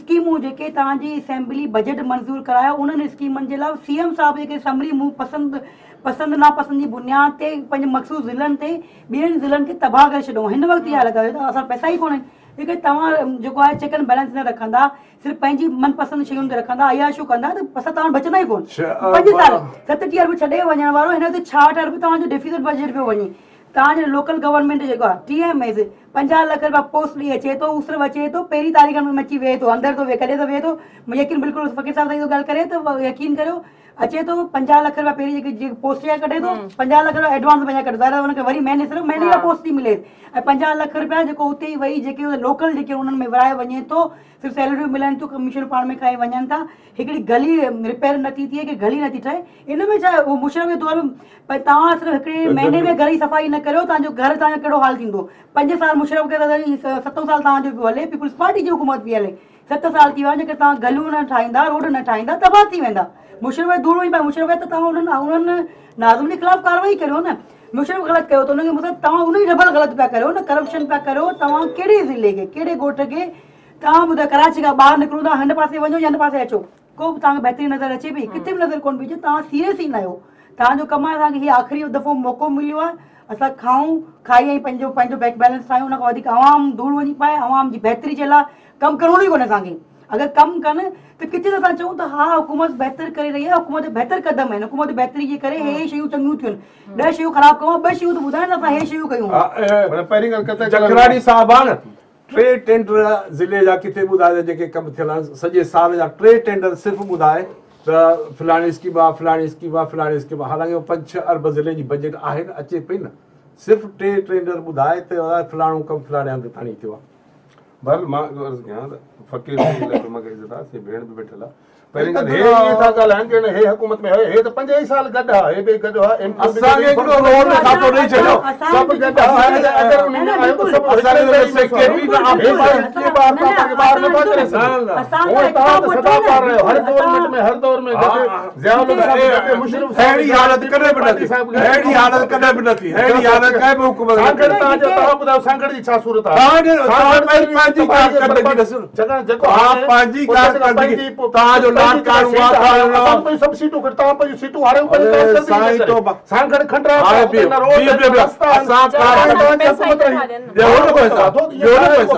D: स्कीमूं जेके तव्हांजी असेंबली बजट मंज़ूर करायो उन्हनि स्कीमनि जे लाइ सीएम साहिब जेके असैम्बली मूं पसंदि नापसंद जी बुनियाद ते पंहिंजे मख़सूस ज़िलनि ते ॿियनि ज़िलनि खे तबाह करे छॾियो। हिन वक़्तु इहा हालत आहे त असां पैसा ई कोन्हे। जेके तव्हां जेको आहे चेक एंड बैलेंस न रखंदा, सिर्फ़ु पंहिंजी मनपसंदि शयुनि ते रखंदा, अयाशूं कंदा त पैसा तव्हां बचंदा ई कोन। 5 साल 37 अरब छॾे वञण वारो, हिन ते 66 अरब तव्हांजो डेफिसिट बजट पियो वञे। तव्हांजे लोकल गवर्नमेंट जेको आहे TMS 50 लख रुपया पोस्ट ॾेई अचे थो, उसरव अचे थो, पहिरीं तारीख़ में अची वेहे थो, अंदरि थो वेहे, कॾहिं थो वेहे थो, यकीन बिल्कुलु फ़कीर साहिब सां ॻाल्हि करे त यकीन करियो अचे थो 50 लख रुपया पहिरीं जेके पोस्ट जा कढे थो, 50 लख रुपया एडवांस पंहिंजा कढंदो आहे, हुनखे वरी महीने सिर्फ़ु महीने जा पोस्ट थी मिले, ऐं 50 लख रुपया जेको उते ई वही जेके लोकल जेके उन्हनि में विराए वञे थो, सिर्फ़ु सैलरियूं मिलनि थियूं, कमीशन पाण में खाई वञनि था, हिकिड़ी गली रिपेयर नथी थिए, कि गली नथी ठहे। इन में छा आहे, उहो मुशरफ जे दौर में तव्हां सिर्फ़ु हिकिड़े महीने में गली सफ़ाई न करियो, तव्हांजो घर तव्हांजो कहिड़ो हाल थींदो। 5 साल मुशरफ खे 7 साल तव्हांजो पियो हले, पीपुल्स पार्टी जी हुकूमत पई हले, 7 साल थी विया, जेके तव्हां गलियूं न ठाहींदा, रोड न ठाहींदा, तबाह थी वेंदा। मुशरफ धूड़ ई पिया, मुशरफ त तव्हां उन्हनि नाज़िमनि जे ख़िलाफ़ कार्रवाई करियो न। मुशरफ ग़लति कयो त हुनखे मतिलबु तव्हां उन ई डबल ग़लति पिया करियो न, करप्शन पिया करियो। तव्हां कहिड़े ज़िले खे, कहिड़े ॻोठ खे तव्हां ॿुधायो, कराची खां ॿाहिरि निकिरूं था, हिन पासे वञो या हिन पासे अचो, को बि तव्हांखे बहितरी नज़र अचे पई, किथे बि नज़र कोन पई अचे। तव्हां सीरियस ई न आहियो। तव्हांजो कमु आहे, असांखे हीअ आख़िरी दफ़ो मौक़ो मिलियो आहे, असां खाऊं, खाई ऐं पंहिंजो बैंक बैलेंस ठाहियूं, उन खां वधीक आवाम धूड़ वञी पाए, आवाम जी बहितरी जे लाइ कमु करिणो ई कोन्हे असांखे। अगरि कमु कनि त किथे असां चऊं त हा हुकूमत बहितर करे रही आहे, हुकूमत बहितर क़दम आहिनि, हुकूमत बहितरी जे करे हे शयूं चङियूं थियूं आहिनि। 10 शयूं ख़राबु कयूं, 2 शयूं त ॿुधाइनि असां हे शयूं कयूं।
C: जकराणी साहब आहे न, 3 टेंडर ज़िले जा किथे ॿुधाए जेके कम थियल आहिनि सॼे साल जा 3 टेंडर सिर्फ़ु ॿुधाए त फलाणी स्कीम आहे फलाणी स्कीम आहे फलाणी स्कीम आहे हालांकि 5-6 अरब ज़िले जी बजट आहे न अचे पई न सिर्फ़ु 3 टेंडर ॿुधाए त फलाणो कमु फलाणे हंधि ताणी थियो आहे
B: भल मां अर्ज़ु कयां त फ़क़ीर मूंखे इज़त आहे से भेण बि वेठल आहे पहिरीं ॻाल्हि हे ईअं था ॻाल्हाइनि ॼण हे हुकूमत में हे त 5 ई साल गॾु आहे हे बि गॾु आहे
C: असांखे हिकिड़ो रोड में खातो ॾेई छॾियो
B: सभु गॾु आहे अगरि उन में आयो त सभु असांजे सेक्रेटरी त आप कीअं ॿार नथा करे सघो तव्हां त सदा पार रहियो हर दौर में गॾु ज़ियाउल साहब मुशर्रफ
C: अहिड़ी हालत कॾहिं बि न थी अहिड़ी हालत कॾहिं बि न थी अहिड़ी हालत कंहिं बि हुकूमत में
B: सांगड़ तव्हां ॿुधायो सांगड़ जी छा सूरत आहे
C: पंहिंजी कारकर्दगी ॾिसो
B: जेको
C: हा पंहिंजी कारकर्दगी तव्हांजो
B: सब सीटूं तव्हां पंहिंजूं सीटूं हारियूं सांगड़ खंडरा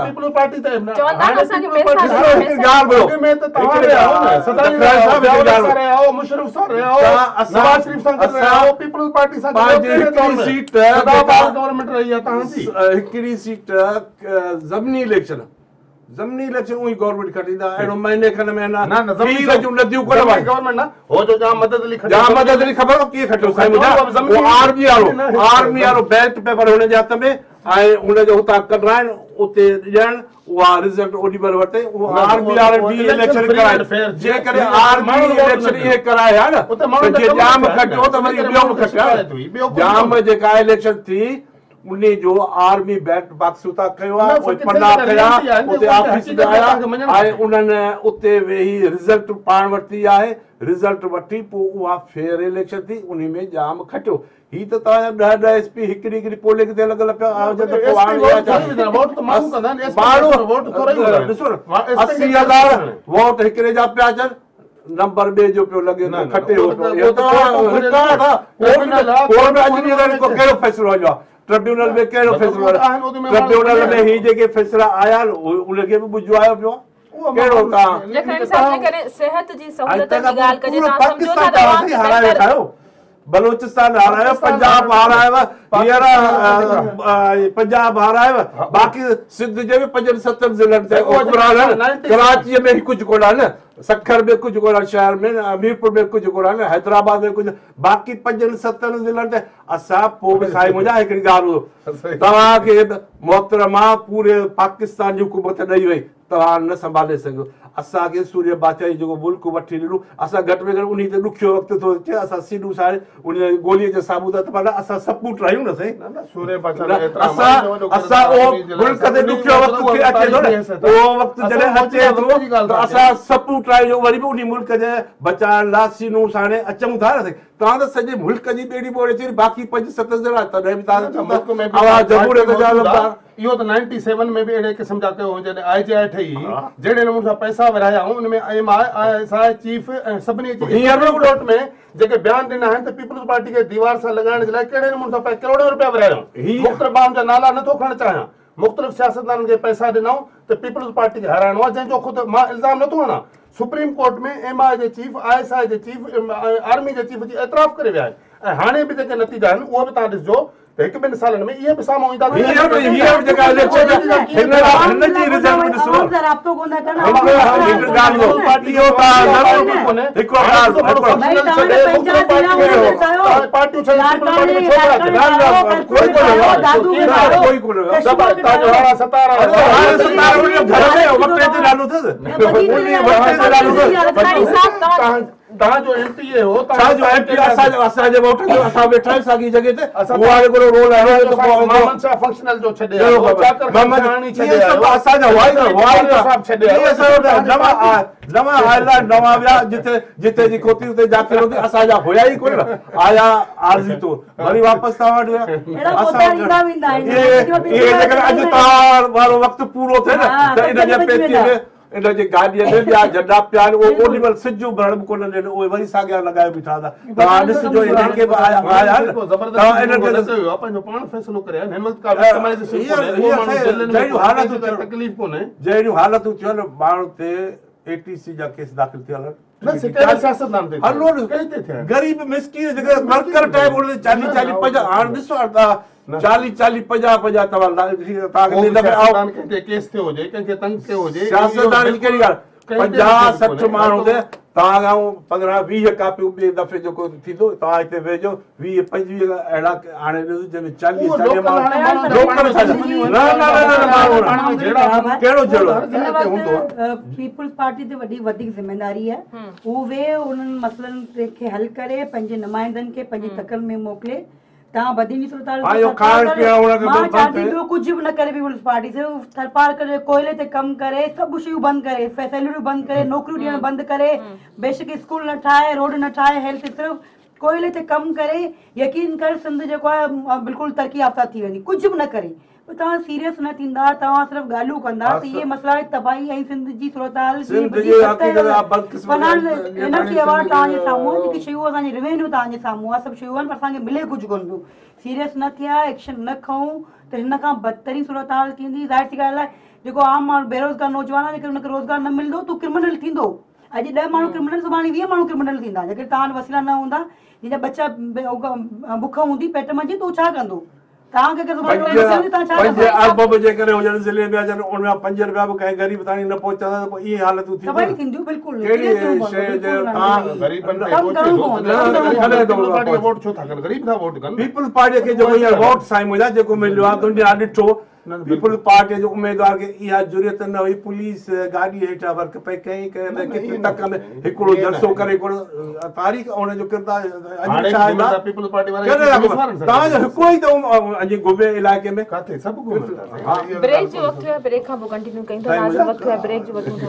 B: पीपल्स पार्टी मुशर्रफ सां नवाज शरीफ सां पीपल्स पार्टी सां
C: सीट
B: गवर्नमेंट रही आहे तव्हांजी
C: हिकिड़ी सीट ज़मीनी इलेक्शन उही गवर्नमेंट खटींदा अहिड़ो महीने खन में नदियूं
B: गवर्नमेंट न हो जो जाम मदद अली
C: ख़बर कीअं खटियो साईं ॿुधायो आर्मी वारो बैलेट पेपर हुन जे हथ में ऐं हुनजो हुतां कढाइनि उते ॾियनि उहा रिज़ल्ट ओॾी महिल वठे उहा आर्मी वारनि बि इलेक्शन कराइनि जेकॾहिं आर्मी इलेक्शन इहे कराया न जे जाम खटियो त वरी ॿियो बि खटियो जाम जेका इलेक्शन थी उन जो आर्मी बैट बॉक्स उतां कयो आहे पन्ना कया उते ऑफिस में आया ऐं उन्हनि उते वेही रिज़ल्ट पाण वरिती आहे रिज़ल्ट वठी पोइ उहा फेयर इलेक्शन थी उन में जाम खटियो ही त तव्हांजा 10 एसपी हिकिड़ी पोलिंग ते लॻल पिया ॾिसो न 80,000 वोट हिकिड़े जा पिया अचनि नंबर ॿिए जो पियो लॻे खटे कहिड़ो फ़ैसिलो हलियो आहे ट्रिब्यूनल में कहिड़ो फ़ैसिलो ट्रिब्यूनल में ही जेके फ़ैसिला आया उनखे बि ॿुधायो पियो कहिड़ो तव्हां बलूचिस्तान हारायो पंजाब हारायव हींअर पंजाब हारायव बाक़ी सिंध जे बि 5-7 ज़िलनि ते कराचीअ में कुझु कोन आहे न सखर में कुझु कोन आहे शहर में मीरपुर में कुझु कोन आहे न हैदराबाद में कुझु बाक़ी 5-7 ज़िलनि ते असां पोइ बि साईं मुंहिंजा हिकिड़ी ॻाल्हि तव्हांखे मोहतरमा पूरे पाकिस्तान जी हुकूमत ॾेई वई तव्हां न संभाले सघो असांखे सूर्य बादशाही जेको मुल्क वठी ॾिनो असां घटि में घटि उन ते ॾुखियो वक़्तु थो अचे असां सीधूं सारे उन गोलीअ जे साबूत पर असां सपूत रहियूं न साईं असां उहो मुल्क ते ॾुखियो वक़्तु अचे थो न उहो वक़्तु जॾहिं अचे थो त असां सपूत रहियूं वरी बि उन मुल्क जे बचाइण लाइ सीनूं साणे अचूं था न साईं तव्हां त सॼे मुल्क जी ॿेड़ी ॿोड़े थी बाक़ी 5-7 ज़िला तॾहिं बि तव्हां
B: इहो त 97 में बि अहिड़े क़िस्म जा कयो जॾहिं IGI ठही जहिड़े नमूने सां पैसा विरहाया उन में MI चीफ ऐं सभिनी कोर्ट में जेके बयान ॾिना आहिनि त पीपल्स पार्टी खे दीवार सां लॻाइण जे लाइ कहिड़े नमूने सां करोड़ों रुपया विरहायूं मुख़्तलिफ़ माण्हुनि जा नाला नथो खणणु चाहियां मुख़्तलिफ़ सियासतदाननि खे पैसा ॾिनऊं त पीपल्स पार्टी खे हाराइणो आहे जंहिंजो ख़ुदि मां इल्ज़ाम नथो हणां सुप्रीम कोर्ट में MI जे चीफ ISI जे चीफ आर्मी जे चीफ जी एतराफ़ करे विया आहिनि ऐं हाणे बि जेके नतीजा आहिनि उहो बि तव्हां ॾिसजो त 1-2 सालनि में इहे बि साम्हूं ईंदा तव्हांजो MP हो असांजे वोट जो असां वेठा आहियूं साॻी जॻह ते उहा हिकिड़ो रोल आहे मोहम्मद शाह फंक्शनल जो छॾे नवां आयला नवां विया जिथे जी खोती उते जाके रोटी असांजा हुया ई कोन आया आरज़ी तो वरी वापसि तव्हां वटि अॼु तव्हां वारो वक़्तु पूरो थिए न त इनजे पेतीअ में इनजे गाॾीअ में ॿिया झंडा पिया आहिनि उहो ओॾी महिल सिज उभरण बि कोन ॾियनि उहे वरी साॻिया लॻाए बीठा था तव्हां ॾिसिजो इनखे बि आया पंहिंजो पाण फ़ैसिलो करे जहिड़ियूं हालतूं थियूं आहिनि माण्हू ते ATC जा केस दाख़िल थियल आहिनि न सिकायत सियासतदान ते
C: हलो
B: कहीं ते थिया
C: गरीब मिस्किन जेके वर्कर टाइप उन 40 50 हाणे ॾिसो था 40 50 तव्हांखे
B: सियासतदान के केस थियो हुजे कंहिंखे तंग कयो हुजे
C: सियासतदान जी कहिड़ी ॻाल्हि 50-60 माण्हू ते तव्हां 15-20 कापियूं ॿिए दफ़े जेको थींदो तव्हां हिते वेझो 20-25 अहिड़ा हाणे जंहिंमें 40 कहिड़ो जहिड़ो
D: पीपल्स पार्टी ते वॾी वधीक ज़िम्मेदारी आहे उहे उन्हनि मसइलनि खे हल करे पंहिंजे नुमाइंदनि खे पंहिंजी तकल में मोकिले तव्हां बदीनी सुरताल मां चाहती ॿियो कुझु बि न करे पीपल्स पार्टी सिर्फ़ु सरकार करे कोयले ते कमु करे सभु शयूं बंदि करे फैसिलिटियूं बंदि करे नौकरियूं ॾियणु बंदि करे बेशक स्कूल न ठाहे रोड न ठाहे हेल्थ सिर्फ़ु कोयले ते कमु करे यकीन कर सिंध जेको आहे बिल्कुलु तरक़ी याफ़्ता थी वेंदी कुझु बि न करे तव्हां सीरियस न थींदा तव्हां सिर्फ़ु ॻाल्हियूं कंदा त इहे मसइला तबाही ऐं सिंध जी सूरताल हिन अवार्ड तव्हांजे साम्हूं जेकी शयूं असांजी रिवेन्यू तव्हांजे साम्हूं आहे सभु शयूं आहिनि पर असांखे मिले कुझु कोन पियो सीरियस न थिया एक्शन न खऊं त हिन खां बदतरीन सूरताल थींदी ज़ाहिर सी ॻाल्हि आहे जेको आम माण्हू बेरोज़गार नौजवान आहे जेकर हुनखे रोज़गार न मिलंदो तूं क्रिमिनल थींदो अॼु 10 माण्हू क्रिमिनल सुभाणे 20 माण्हू क्रिमिनल थींदा जेकर तव्हां वसीला न हूंदा जंहिंजा बच्चा बुख हूंदी पेट में अचे त छा कंदो तव्हांखे ज़िले में अचनि उन में 5 रुपया बि कंहिं ग़रीब ताईं न पहुचंदा त पोइ इहे हालतूं थींदियूं बिल्कुलु
C: पीपल्स पार्टीअ खे जेको वोट साईं जेको मिलियो आहे दुनिया ॾिठो पीपल्स पार्टीअ जो उम्मीदवार खे इहा ज़रूरत न हुई पुलिस गाॾी हेठां वर्क पई कई केतिरी तक में हिकिड़ो जलसो करे तारीख़ हुनजो किरदारु तव्हांजो हिकिड़ो ई अॼु घुमे इलाइक़े में किथे सभु
A: ब्रेक जो वक़्तु आहे ब्रेक खां पोइ कंटिन्यू कयूं था नाज़िम वक़्तु आहे ब्रेक जो वठूं था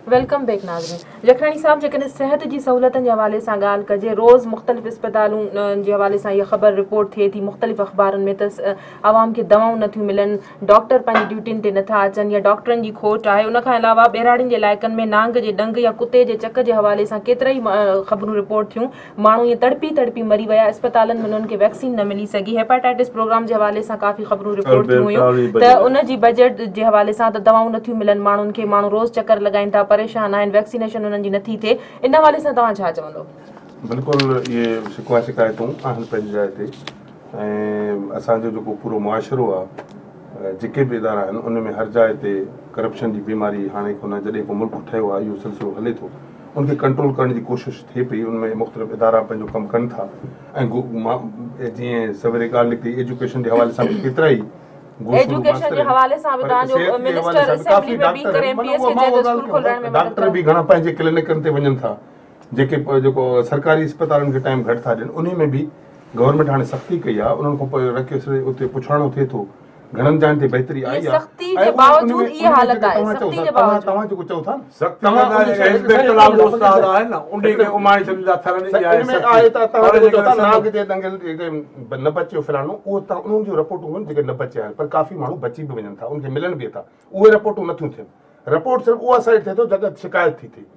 A: वेलकम बैक नाज़रीन जखरानी साहब जेकॾहिं सिहत जी सहूलियतनि जे हवाले सां ॻाल्हि कजे रोज़ मुख़्तलिफ़ इस्पतालूं जे हवाले सां इहा ख़बर रिपोर्ट थिए थी मुख़्तलिफ़ अख़बारुनि में त आवाम खे दवाऊं नथियूं मिलनि डॉक्टर पंहिंजी ड्यूटियुनि ते नथा अचनि या डॉक्टरनि जी खोट आहे उनखां अलावा ॿेराड़ियुनि जे इलाइक़नि में नांग जे डंग या कुते जे चक जे हवाले सां केतिरा ई ख़बरूं रिपोर्ट थियूं माण्हू ईअं तड़पी मरी विया अस्पतालनि में उन्हनि खे वैक्सीन न मिली सघी हेपेटाइटिस प्रोग्राम जे हवाले सां काफ़ी ख़बरूं रिपोर्ट थियूं हुयूं त उनजी बजट जे हवाले सां त दवाऊं नथियूं मिलनि माण्हुनि खे माण्हू रोज़ चकर लॻाइनि था परेशान आहिनि वैक्सीनेशन उन्हनि जी नथी थिए इन हवाले सां तव्हां छा चवंदो
B: बिल्कुलु इहे शिकायतूं आहिनि पंहिंजी जाइ ते ऐं असांजो जेको पूरो मुआशिरो आहे जेके बि इदारा आहिनि उन में हर जाइ ते करप्शन जी बीमारी हाणे कोन जॾहिं को मुल्क ठहियो आहे इहो सिलसिलो हले थो उनखे कंट्रोल करण जी कोशिशि थिए पई उनमें मुख़्तलिफ़ इदारा पंहिंजो कमु कनि था ऐं जीअं सवेरे ॻाल्हि निकिती एजुकेशन जे हवाले सां केतिरा ई
A: एजुकेशन जे हवाले सां बि तव्हांजो मिनिस्टर असेंबली में बि करे एमपीएस खे चए स्कूल खोलण में
B: डॉक्टर बि घणा पंहिंजे क्लिनिकनि ते वञनि था जेके जेको सरकारी अस्पतालनि खे टाइम घटि था ॾियनि उन में बि गवर्नमेंट हाणे सख़्ती कई आहे उन्हनि खां पोइ रखी उते पुछाणो थिए थो घणनि जाइनि ते बहितरी आई आहे
A: सख़्ती जे बावजूद इहा हालत आहे सख़्ती जे बावजूद
B: तव्हां जेको चओ था
C: सख़्ती इंस्पेक्टर उस्ताद आहे न उनखे के उमारी छॾींदा थरनि जी
B: आहे आहे त तव्हां जेको था नाग जे दंगल जेके न बचियो फिलानो उहो त उन्हनि जूं रिपोर्टूं आहिनि जेके न बचिया आहिनि पर काफ़ी माण्हू बची बि वञनि था उनखे मिलनि बि था उहे रिपोर्टूं नथियूं थियनि रिपोर्ट सिर्फ़ु उहा साइड थिए थो जॻह शिकायत थी थिए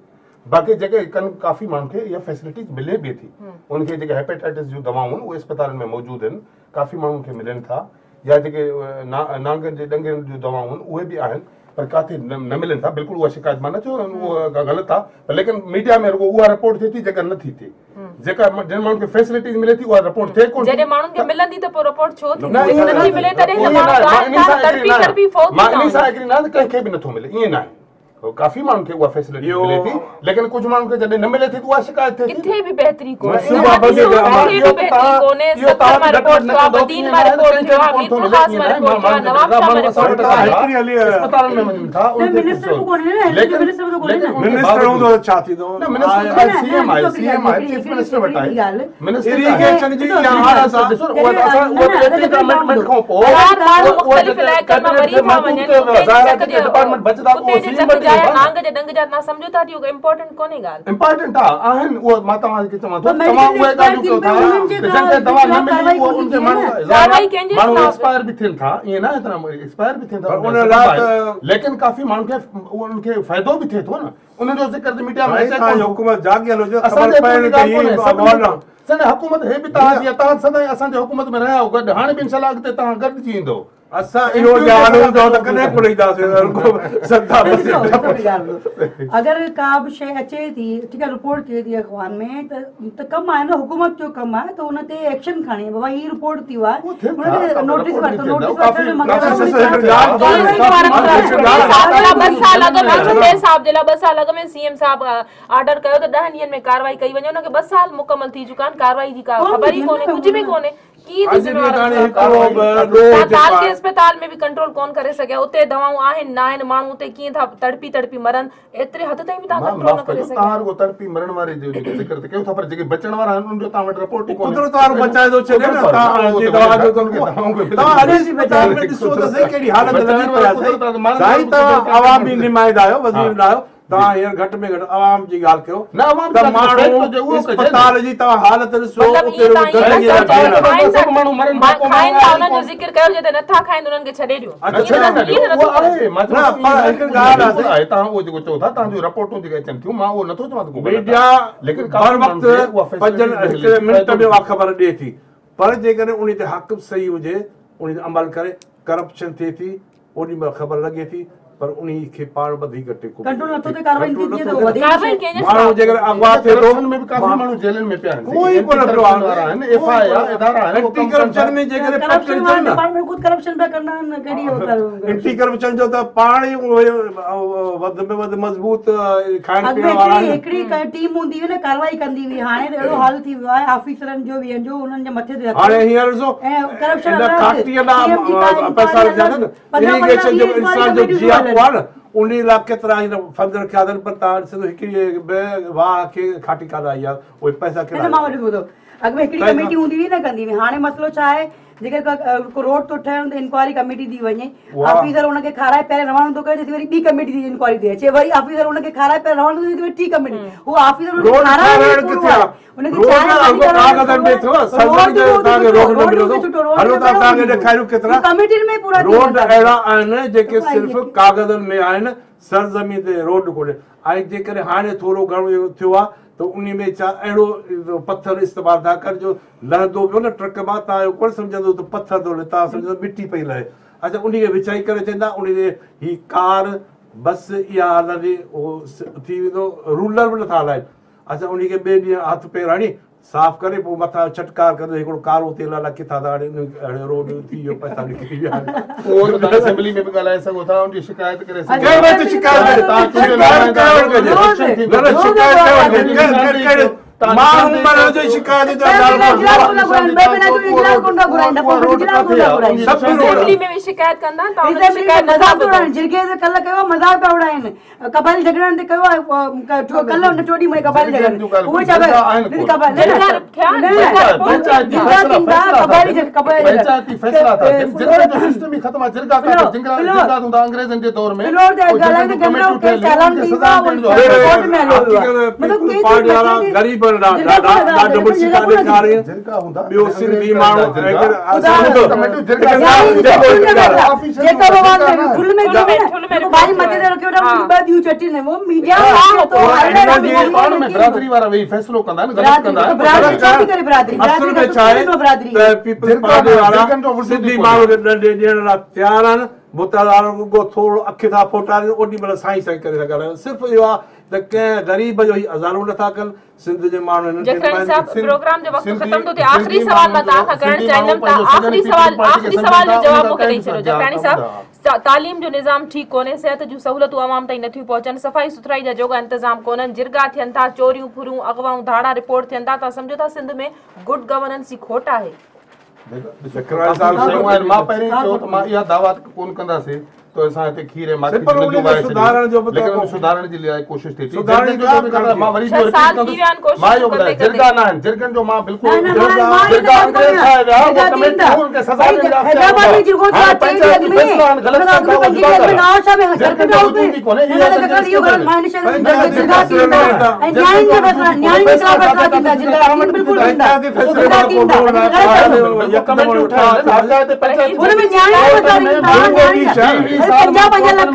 B: बाक़ी जेके कनि काफ़ी माण्हुनि खे इहा फैसिलिटीज़ मिले बि थी उनखे जेके हेपेटाइटिस जूं दवाऊं आहिनि उहे अस्पतालनि में मौजूदु आहिनि काफ़ी माण्हुनि खे मिलनि था या जेके नांग जे डंगनि जूं दवाऊं आहिनि उहे बि आहिनि पर काथे न मिलनि था बिल्कुलु उहा शिकायत मां न चयो उहा ग़लति आहे लेकिन मीडिया में रुगो उहा रिपोर्ट थिए थी जेका नथी थिए जेका जिन माण्हुनि खे फैसिलिटीज़ मिले थी उहा रिपोर्ट थिए कोन
A: जॾहिं माण्हुनि खे मिलंदी त पोइ रिपोर्ट छो थी नथी मिले तॾहिं त माण्हू तड़पी फ़ौत
B: मां इन सां एग्री न कंहिंखे बि नथो मिले ईअं न आहे काफ़ी माण्हुनि खे उहा फैसिलिटी मिले थी लेकिन कुझु माण्हुनि खे जॾहिं न मिले थी त उहा शिकायत थिए थी
A: किथे बि बहितरी कोन्हे जाया नांग जे डंग जा तव्हां सम्झो था इहो इम्पोर्टेंट कोन्हे ॻाल्हि
B: इम्पोर्टेंट आहिनि उहो मां तव्हांखे चवां थो
D: पर
B: तव्हां उहे
D: medical
B: ॻाल्हियूं कयो था
D: expertise में
B: पेशेंट खे दवा न मिली उहो उनखे
A: कार्रवाई कंहिंजे
B: माण्हू
A: खिलाफ़?
B: एक्सपायर बि थियनि था ईअं न एतिरा एक्सपायर बि थियनि था
C: पर उन लाइ
B: लेकिन काफ़ी माण्हुनि खे उनखे फ़ाइदो बि थिए थो न उनजो ज़िक्र त मीडिया में अचे
C: तव्हांजी
B: कोन थो।
C: हुकूमत जागियल हुजे
B: असांजे
C: ख़बर पए
B: कोई
C: त
B: ॻाल्हि कोन्हे,
C: हीअ
B: सभिनी
C: माहौल
B: खे- सॼे हुकूमत हे बि तव्हां जीअं तव्हां सदाईं असांजे हुकूमत में रहिया आहियो गॾु हाणे बि इनशाला अॻिते तव्हां गॾिजी ईंदो
C: असां इहो ॼाणूं था त कॾहिं कोन ईंदासीं सदा
D: अगर का भी शइ अचे थी ठीक है रिपोर्ट थिए थी अखबार में त कम आहे न हुकूमत जो कम आहे त उन ते एक्शन खणी बाबा ही रिपोर्ट थी आहे
B: वो थियनि
D: उन ते
B: था,
D: नोटिस
B: रिपोर्ट
D: वठो
B: बि
D: नोटिस
B: थियनि था,
D: वठण जो
B: काफ़ी
D: मतिलबु
A: सीएम साहब ऑर्डर कयो त 10 ॾींहनि में कार्रवाई कई वञे उनखे 2 साल मुकमल थी चुका आहिनि कार्रवाई जी का ख़बर ई कोन्हे कुझु बि कोन्हे की ताल के अस्पताल में भी कंट्रोल कोन करे सघिया उते दवाऊं आहिनि न आहिनि माण्हू उते कीअं था तड़पी तड़पी मरनि एतिरे हद ताईं बि तव्हां कंट्रोल न करे सघिया
B: तव्हां रुगो तड़पी मरण वारे जो ज़िक्र त कयो था पर जेके बचण वारा आहिनि उनजो तव्हां वटि रिपोर्ट ई कोन्हे
C: कुदरत वारो बचाए थो छॾे न तव्हां दवा जो तव्हां हर अस्पताल में ॾिसो त सही कहिड़ी हालत लॻी पई आहे साईं तव्हां आवामी नुमाइंदा आहियो वज़ीर आहियो तव्हां हींअर घटि में घटि आवाम जी ॻाल्हि कयो
B: न आवाम
C: त माण्हू अस्पताल जी तव्हां हालत ॾिसो
A: मतलब
C: उते
A: ये ताईं
B: सभु माण्हू मरनि था, पोइ
A: खाइनि था
B: माण्हू
A: उन्हनि जो ज़िक्र कयो जेते नथा खाइनि उन्हनि खे छॾे ॾियो
B: तव्हां उहो जेको चओ था तव्हांजो रिपोर्टूं जेके अचनि थियूं मां उहो नथो चवां त
C: मीडिया हर वक़्तु पंजनि मिंट में उहा ख़बर ॾिए थी पर जेकॾहिं उन ते हक़ सही हुजे उन ते अमल करे करप्शन थिए थी ओॾी महिल ख़बर लॻे थी पर उन खे पाण वधीक टेको
D: कंट्रोल नथो थिए कार्रवाई थी थिए तो वधीक
A: कार्रवाई कंहिंजे
C: माण्हू जेकर अगवा थिए थो
B: करप्शन में बि काफ़ी माण्हू जेलनि में पिया आहिनि
C: कोई कोन पियो आहे।
B: वारा आहिनि एफआईआर इदारा आहिनि उहो
C: एंटी
B: कमु कनि था।
C: करप्शन में जेकर
D: करप्शन
C: करप्शन
D: वाला
C: थिए न
D: डिपार्टमेंट खुद करप्शन पे करना है न कहिड़ी होता
C: एंटी करप्शन जो त पाण ई वधि में वधि मज़बूत खाइण
D: अॻु
C: पीअण वारा
D: में
C: आहिनि
D: हिकिड़ी टीम हूंदी हुई न कार्रवाई कंदी हुई हाणे त अहिड़ो हाल थी वियो आहे ऑफिसरनि जो ॿियनि जो उन्हनि जे मथे ते
C: हाणे हींअर ॾिसो
D: ऐं करप्शन
C: इन खाटीअ लाइ पैसा विझा अथनि इरिगेशन जो इंसान जो जीआको आहे न उन लाइ केतिरा हिन फंड रखिया अथनि पर तव्हां ॾिसो हिकिड़ी वाह खे खाटी कान आई आहे उहे पैसा
D: हिन मां वठी ॿुधो अॻु में हिकिड़ी कमेटी हूंदी हुई न कंदी हुई हाणे मसइलो छा आहे जेके को रोड थो ठहण त इंक्वायरी कमेटी थी वञे ऑफिसर हुनखे खाराए पहिरियों रवानो थो करे त वरी ॿी कमेटी जी इंक्वायरी थी अचे वरी ऑफिसर हुनखे खाराए पहिरियों रवानो थो थिए टी कमेटी उहो ऑफिसर हुनखे खाराए कमेटी में पूरा
C: रोड अहिड़ा आहिनि जेके सिर्फ़ु कागज़नि में आहिनि सरज़मीन ते रोड कोन्हे ऐं जेकॾहिं हाणे थोरो घणो थियो आहे त उन में छा अहिड़ो पत्थर इस्तेमालु था कर जो लहंदो पियो न ट्रक मां तव्हां कोन सम्झंदो त पत्थर थो लहे तव्हां सम्झंदो मिटी पई लहे अच्छा उन खे विछाई करे चवंदा उन ही कार बस इहा हलंदी उहो थी वेंदो रूलर बि नथा हलाइनि अच्छा उन खे ॿिए ॾींहुं हथ पेर हणी साफ़ करे पोइ मथां छटकार करे हिकिड़ो कारो तेल अलाए किथां था हाणे रोड थी वियो पैसा निकिरी विया
B: उहो त तव्हां असेंबली में बि ॻाल्हाए सघो था उनजी शिकायत करे सघो
C: कई बार तो शिकायत करे माण्हू मरण जो शिकायत
A: असेंबली में भी शिकायत कंदा त उन्हनि शिकायत नथा ॿुधो
D: जिरगे से कल कयो मज़ाक पिया उड़ाइनि कबाइल झगड़नि ते कयो कल हुन चोॾी में कबाइल झगड़नि उहे छा
B: पंचायती फैसला था जिरगा जो सिस्टम ही खत्म आहे जिरगा का जिरगा हूंदा अंग्रेजनि जे दौर में
C: गरीब
B: जिरगा हूंदा
C: ॿियो सिंधी माण्हू
B: बिरादरी वारा वेही फैसलो कंदा
C: सिंधी माण्हू नंढे ॾियण लाइ तयारु आहिनि मुताल थोरो अखि था फोटारिनि ओॾी महिल साईं साईं करे था ॻाल्हाइनि सिर्फ़ु इहो आहे त कंहिं ग़रीब जो ई अज़ारो नथा कनि सिंध जे माण्हुनि
A: जखरणी साहब प्रोग्राम जो वक्त खत्म तो थे आखिरी सवाल मां तव्हां खां करण चाहींदमि त आखिरी सवाल जो जवाब मूंखे ॾेई छॾियो जखरणी साहब तालीम जो निज़ाम ठीक कोन्हे सिहत जूं सहूलियतूं आवाम ताईं नथियूं पहुचनि सफ़ाई सुथराई जा जोगा इंतजाम कोन्हनि जिरगा थियनि था चोरियूं फुरियूं अगवाऊं धाड़ा रिपोर्ट थियनि था तव्हां सम्झो था सिंध में गुड गवर्नेंस जी खोट आहे
B: मां पहिरीं चयो त मां इहा दावा कोन कंदासीं त तो असां हिते खीर ऐं माखी
C: सिर्फ़ु
B: जो
C: उनखे
B: वाहे
C: सुधारण जो बि
B: लेकिन
C: तो-
B: उन सुधारण जे लाइ कोशिश थी
C: सुधारण जी ॻाल्हि कान्हे।
B: मां वरी
A: 6 साल थी विया आहिनि कोशिश
B: मां इहो
A: कंदे
B: ॿुधायां
A: कंदे।
B: जिरगा न आहिनि जिरगनि जो मां बिल्कुलु
D: न, न, मां
B: जिरगा अंग्रेज ठाहे विया उहो कमेटी उनखे सज़ा
D: भाई,
B: ॾियण जा
D: हैदराबाद में जिरगो था,
B: हाणे
D: चई
B: पंचायती
D: अॻु में,
B: फैसला आहिनि, ग़लति
D: हुन खां
B: कंदा,
D: अॻु में
B: उहो जुदा
D: पंहिंजे
B: कंदा।
D: नवाज़ साहब में
B: जिरगनि
D: हज़रत
B: जो
D: हुते।
B: वजूद ई कोन्हे,
D: न,
B: इहा
D: न,
B: असांजी
D: न, इहो ग़लति, मां हिन शइ में जिरगा थींदा, ऐं न्याय जो फैसला, न्याय जे ख़िलाफ़ फैसला थींदा, जिरगा थींदा, बिल्कुलु थींदा, जिरगा थींदा,
B: बिल्कुलु कमेटी उठाइनि, हर ते पंचायती
D: हुन में न्याय जो फैसला थींदा, न्याय जा। 50 लख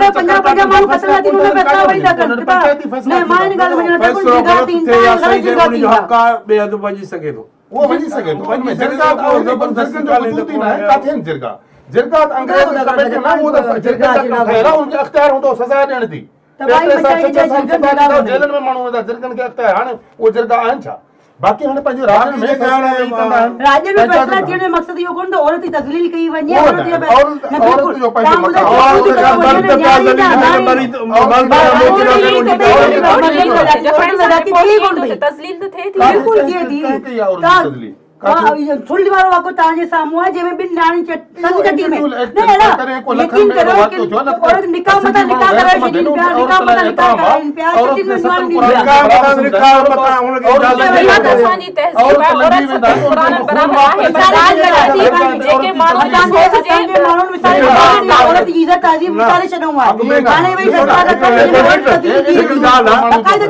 D: 50 माण्हू फैसला थी, हुन में फैसला वरी था कनि। न, मां हिन ॻाल्हि मञण नथा
C: फैसलो
D: जिरगा
C: ग़लति
D: थींदा,
C: थिए या
D: ग़लति
C: सही थिए
D: जिरगा
C: उनजो
D: थींदा।
C: हक़ आहे, ॿिए हंधि वञी सघे थो।
B: उहो वञी सघे थो उनमें जिरगा ज़बरदस्ती जो वजूद ई न आहे काथे आहिनि जिरगा जिरगा अंग्रेज कमेटी न उहो त जिरगा ठहियल आहे उनखे अख़्तियार हूंदो सज़ा ॾियण जी
D: त भाई पंचायती जा जिरगा
B: जेलनि में माण्हू वेंदा जिरगनि खे अख़्तियार हाणे उहे जिरगा आहिनि छा बाक़ी हाणे पंहिंजे राज्यनि में फैसला वेही कंदा आहिनि
D: राज्य में फैसला थियण जो मक़सद इहो कोन त औरत जी तज़लील कई वञे
B: उहो
D: औरत
B: न,
D: जो
B: औरत जो पंहिंजो मक़सद
A: तस्लीम त थिए थी
D: बिल्कुल थिए थी
B: कई आहे औरत जी तज़लील
D: थोड़ी वारो वाक़ो तव्हांजे साम्हूं आहे जंहिंमें ॿिनि न्याणी संग चटी में
B: इंडिविजुअल एक्ट
D: न अहिड़ा
B: करे को लखनि
D: यकीन
B: में
D: करो
B: वाक़ियो थियो न
D: कि औरत निकाह मथां निकाह कराए छॾीनि पिया निकाह मथां निकाह कराइनि पिया छुटियुनि में न्याणी ॾींदा
A: असांजी तहज़ीब आहे औरत सभु क़ुरान बराबरि आहे पर राज लगाती जेके माण्हू
D: असांजे माण्हुनि विसारे औरत जी इज़त तहज़ीब विसारे छॾियो आहे हाणे वरी फैसला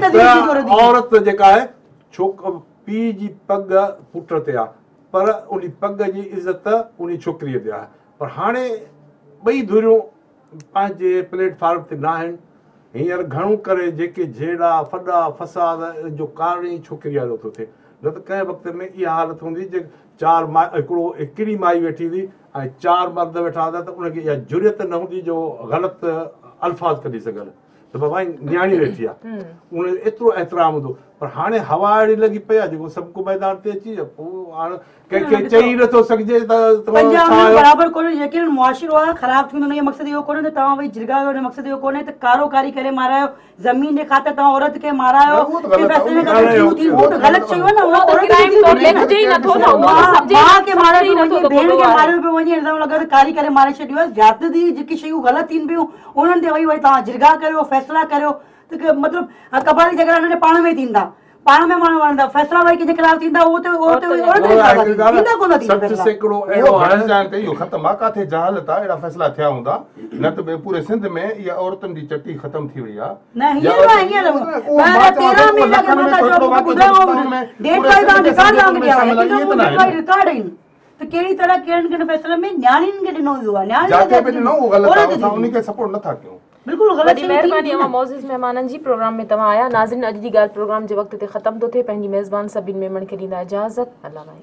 D: रखनि
C: औरत जेका आहे छोक पीउ जी पग पुट ते आहे पर उन पग जी इज़त उन छोकिरीअ ते आहे पर हाणे ॿई धुरियूं पंहिंजे प्लेटफॉर्म ते न आहिनि हींअर घणो करे जेके झेड़ा फॾा फसाद जो कारण ई छोकिरीअ जो थो थिए न त कंहिं वक़्त में इहा हालत हूंदी जे हिकिड़ी माई वेठी हुई ऐं 4 मर्द वेठा हूंदा त उनखे इहा जुरियत न हूंदी जो ग़लति अल्फाज़ कढी सघनि त बाबा न्याणी वेठी आहे उन एतिरो एतिराम हूंदो पर हाणे हवा अहिड़ी लॻी पई आहे जेको सभु को मैदान ते अची वियो पोइ हाणे कंहिंखे चई नथो सघिजे त
D: बराबरि कोन्हे यकीन मुआशिरो आहे ख़राब थींदो हुनजो मक़सदु इहो कोन्हे त तव्हां वरी जिरगा जो मक़सदु इहो कोन्हे त कारोकारी करे मारायो ज़मीन जे ख़ातिर तव्हां औरत खे मारायो ग़लति शयूं आहे कारी करे मारे छॾियो आहे ज़्यादती जेकी शयूं ग़लति थीनि पियूं उन्हनि ते वरी तव्हां जिरगा करियो फैसला करियो त मतिलबु कबाली झगड़ा हिन पाण में थींदा पाण में माण्हू वणंदा फैसला वरी कंहिंजे ख़िलाफ़ थींदा उहो त
B: इहो ख़तमु आहे काथे जहालत आहे अहिड़ा फैसला थिया हूंदा न त पूरे सिंध में इहा औरतुनि जी चटी ख़तम थी वई
D: आहे त कहिड़ी तरह कहिड़े कहिड़े फैसले में न्याणियुनि खे ॾिनो वियो आहे
B: सपोर्ट नथा कयूं
D: बिल्कुलु
A: वॾी महिरबानी अमा मोज़िज़ महिमाननि जी प्रोग्राम में तव्हां आया नाज़रीन अॼु जी ॻाल्हि प्रोग्राम जे वक़्त ते ख़तम थो थिए पंहिंजी मेज़बान सभिनी मेमण खे ॾींदा इजाज़त अल्लाह भाई